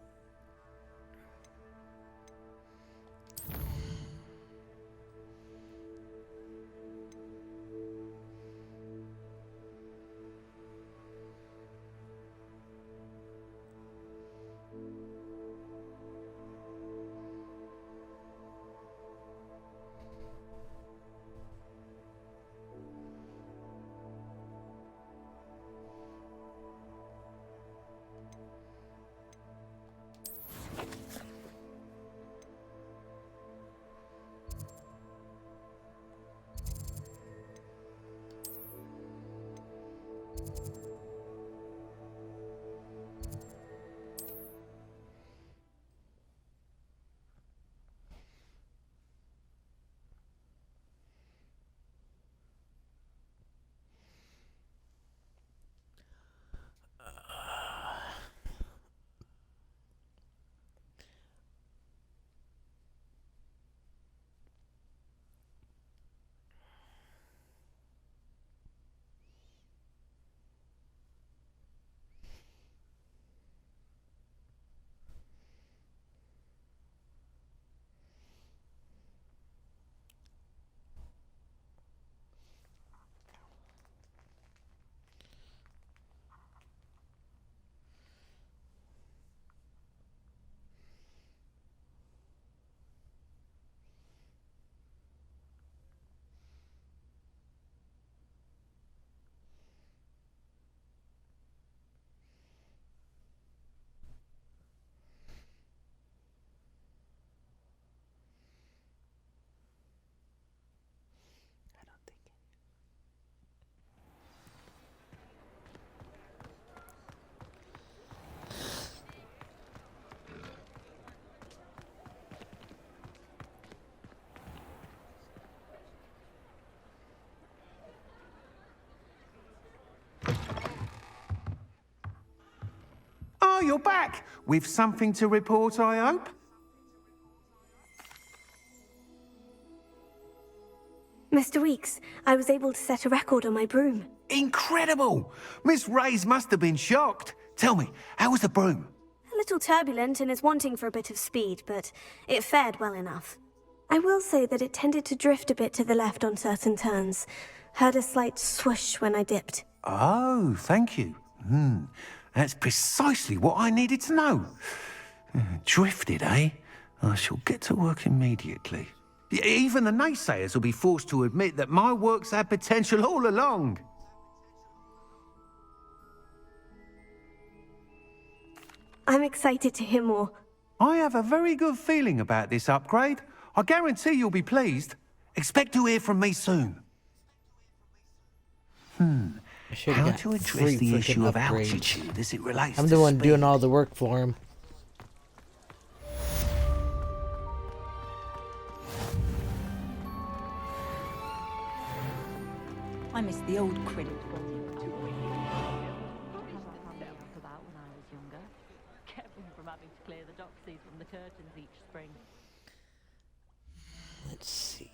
you're back. With something to report, I hope? Mr. Weeks, I was able to set a record on my broom. Incredible! Miss Reyes must have been shocked. Tell me, how was the broom? A little turbulent and is wanting for a bit of speed, but it fared well enough. I will say that it tended to drift a bit to the left on certain turns. Heard a slight swoosh when I dipped. Oh, thank you. That's precisely what I needed to know. Drifted, eh? I shall get to work immediately. Even the naysayers will be forced to admit that my work's had potential all along. I'm excited to hear more. I have a very good feeling about this upgrade. I guarantee you'll be pleased. Expect to hear from me soon. How to address the issue of altitude as it relates to I'm the one speed. doing all the work for him. I miss the old Quidditch. Let's see.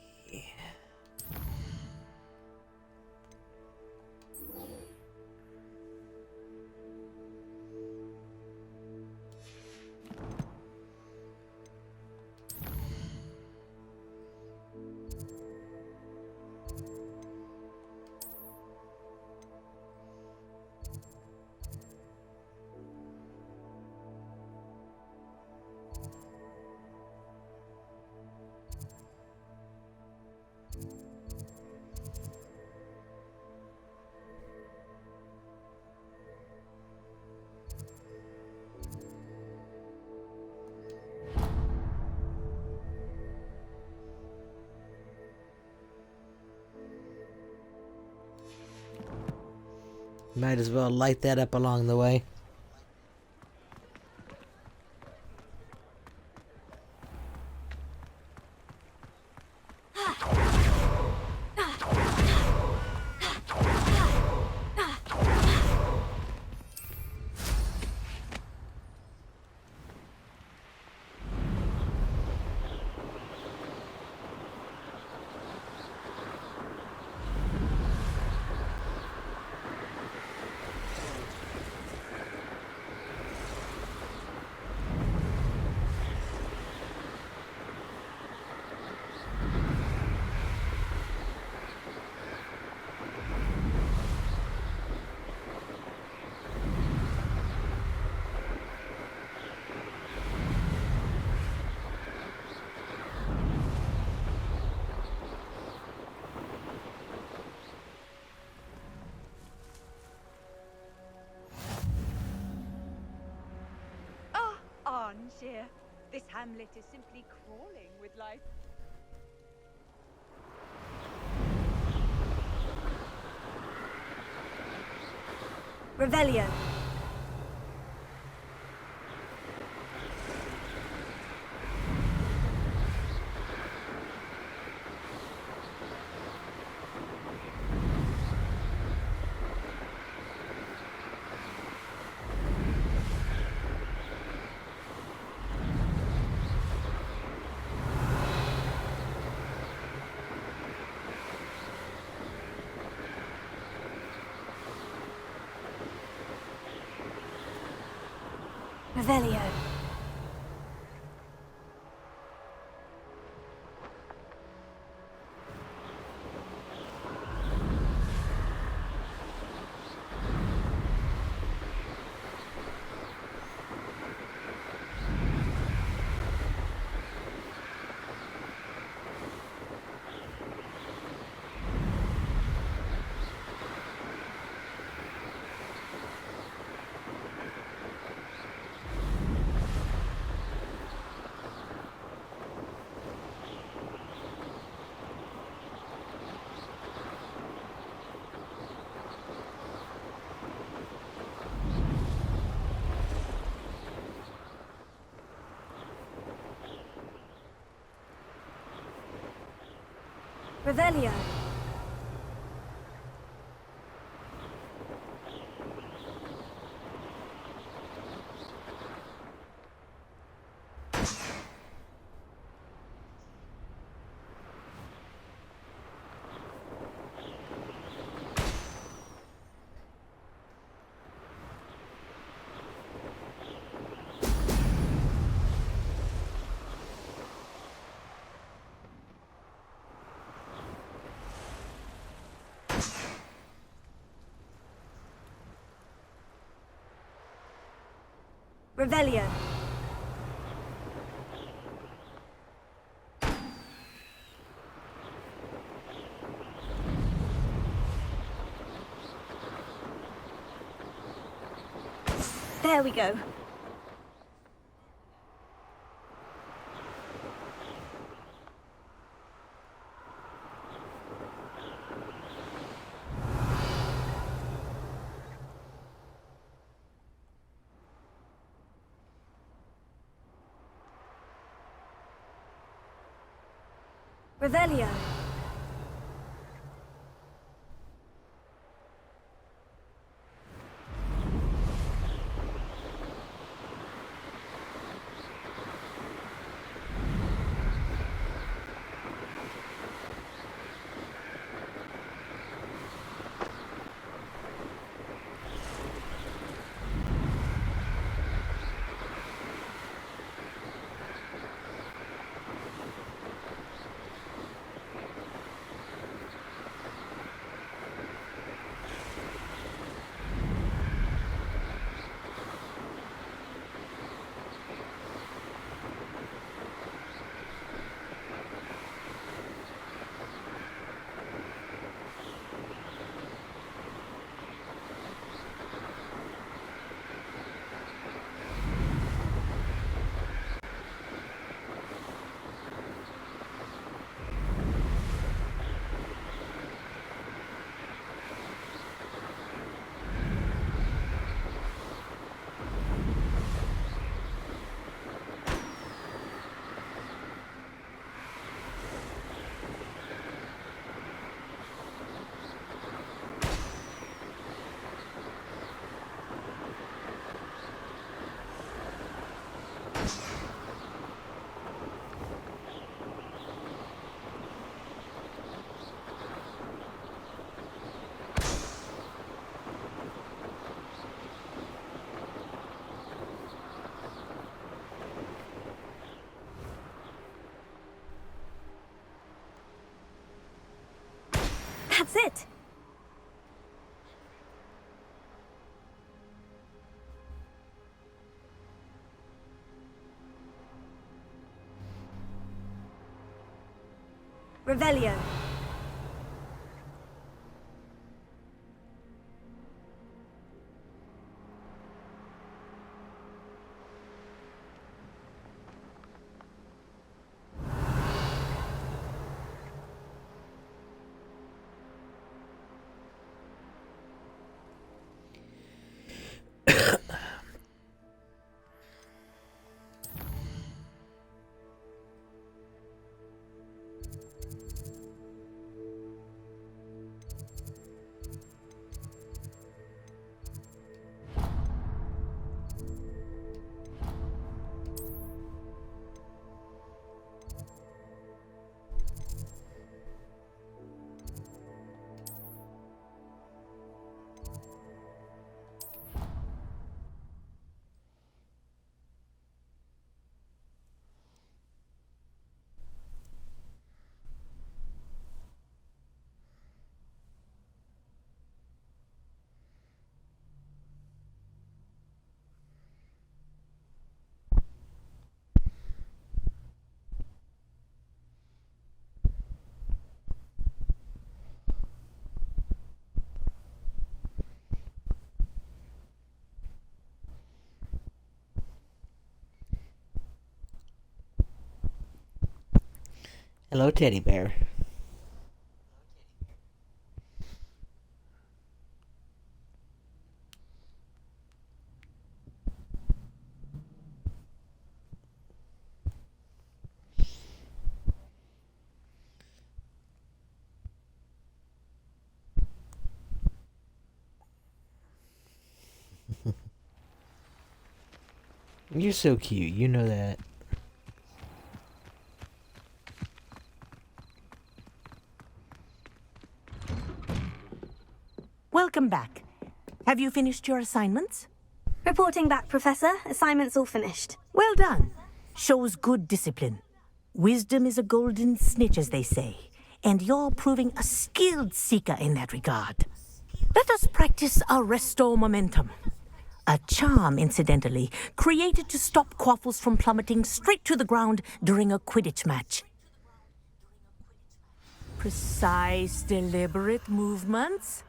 Might as well light that up along the way. Arnshire. This hamlet is simply crawling with life. Revelio. Revelio. Revelio. Revelio. There we go. Revelio. That's it. Revelio. Hello, teddy bear. You're so cute, you know that. Welcome back. Have you finished your assignments? Reporting back, Professor. Assignment's all finished. Well done. Shows good discipline. Wisdom is a golden snitch, as they say, and you're proving a skilled seeker in that regard. Let us practice our restore momentum. A charm, incidentally, created to stop quaffles from plummeting straight to the ground during a Quidditch match. Precise, deliberate movements.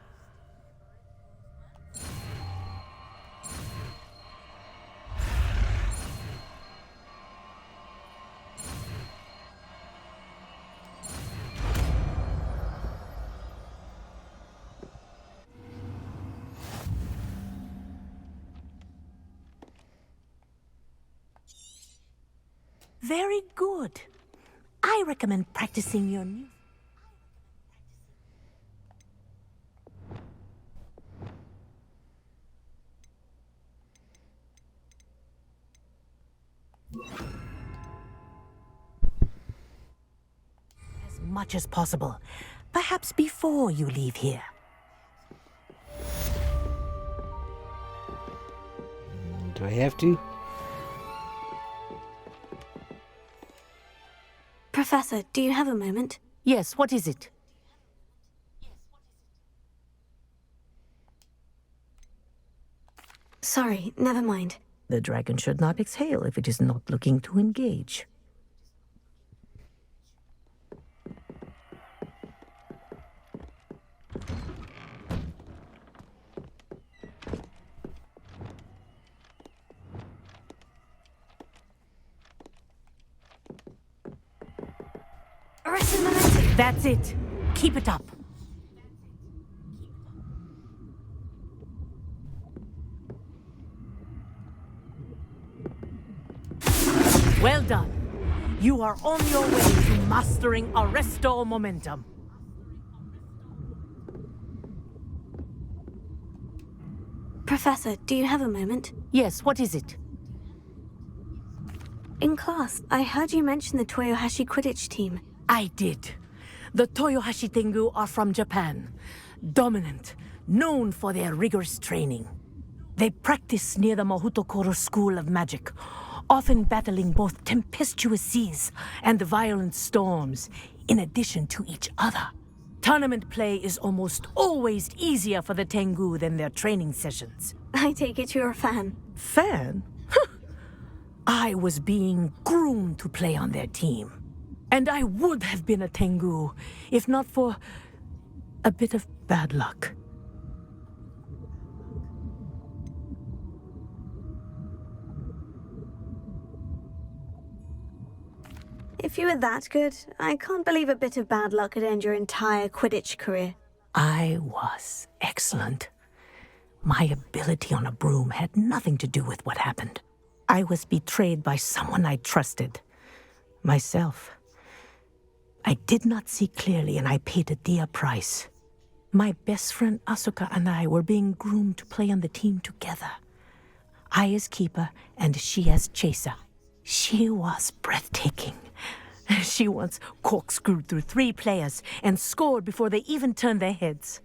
Very good. I recommend practicing your new... as much as possible. Perhaps before you leave here. Do I have to? Professor, do you have a moment? Yes, what is it? Sorry, never mind. The dragon should not exhale if it is not looking to engage. That's it. Keep it up. Well done. You are on your way to mastering Arresto Momentum. Professor, do you have a moment? Yes, what is it? In class, I heard you mention the Toyohashi Quidditch team. I did. The Toyohashi Tengu are from Japan. Dominant, known for their rigorous training. They practice near the Mahutokoro School of Magic, often battling both tempestuous seas and violent storms, in addition to each other. Tournament play is almost always easier for the Tengu than their training sessions. I take it you're a fan. Fan? I was being groomed to play on their team. And I would have been a Tengu, if not for a bit of bad luck. If you were that good, I can't believe a bit of bad luck could end your entire Quidditch career. I was excellent. My ability on a broom had nothing to do with what happened. I was betrayed by someone I trusted. Myself. I did not see clearly, and I paid a dear price. My best friend Asuka and I were being groomed to play on the team together. I as keeper, and she as chaser. She was breathtaking. She once corkscrewed through 3 players and scored before they even turned their heads.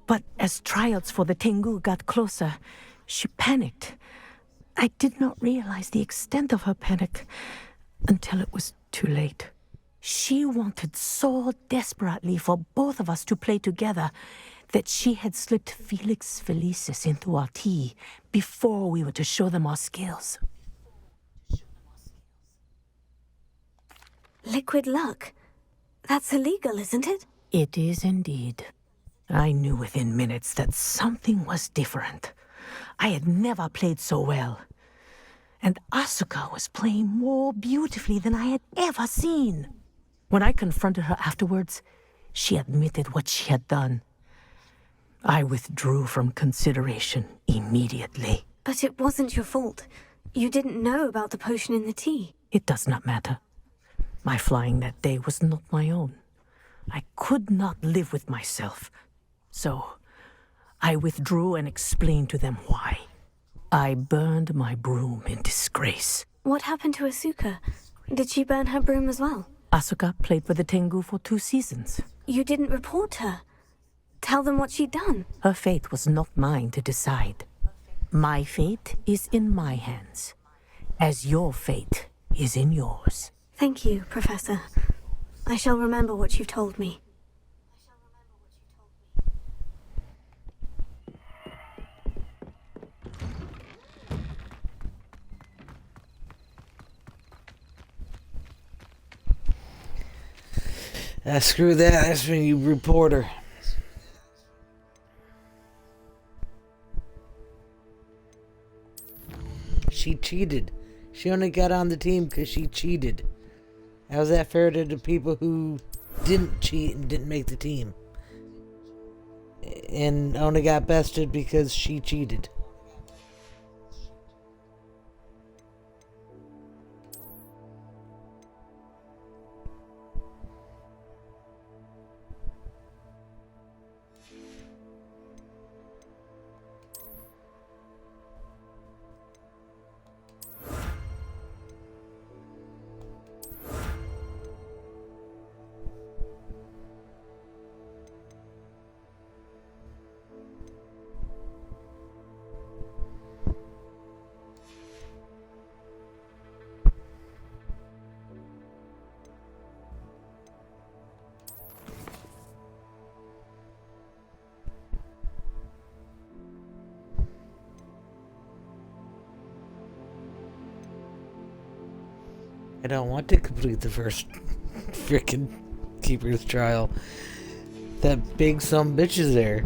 But as tryouts for the Tengu got closer, she panicked. I did not realize the extent of her panic until it was too late. She wanted so desperately for both of us to play together that she had slipped Felix Felicis into our tea before we were to show them our skills. Liquid luck? That's illegal, isn't it? It is indeed. I knew within minutes that something was different. I had never played so well. And Asuka was playing more beautifully than I had ever seen. When I confronted her afterwards, she admitted what she had done. I withdrew from consideration immediately. But it wasn't your fault. You didn't know about the potion in the tea. It does not matter. My flying that day was not my own. I could not live with myself. So, I withdrew and explained to them why. I burned my broom in disgrace. What happened to Asuka? Did she burn her broom as well? Asuka played for the Tengu for 2 seasons. You didn't report her. Tell them what she'd done. Her fate was not mine to decide. My fate is in my hands, as your fate is in yours. Thank you, Professor. I shall remember what you've told me. Screw that. That's when you report her. She cheated. She only got on the team because she cheated. How's that fair to the people who didn't cheat and didn't make the team? And only got bested because she cheated. I don't want to complete the first freaking Keeper's Trial. That big some bitch is there.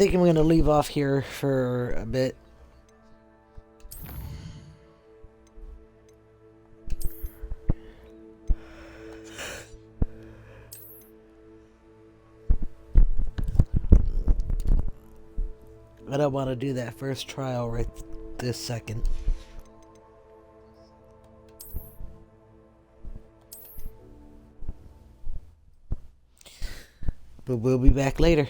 think I'm going to leave off here for a bit. I don't want to do that first trial right this second. But we'll be back later.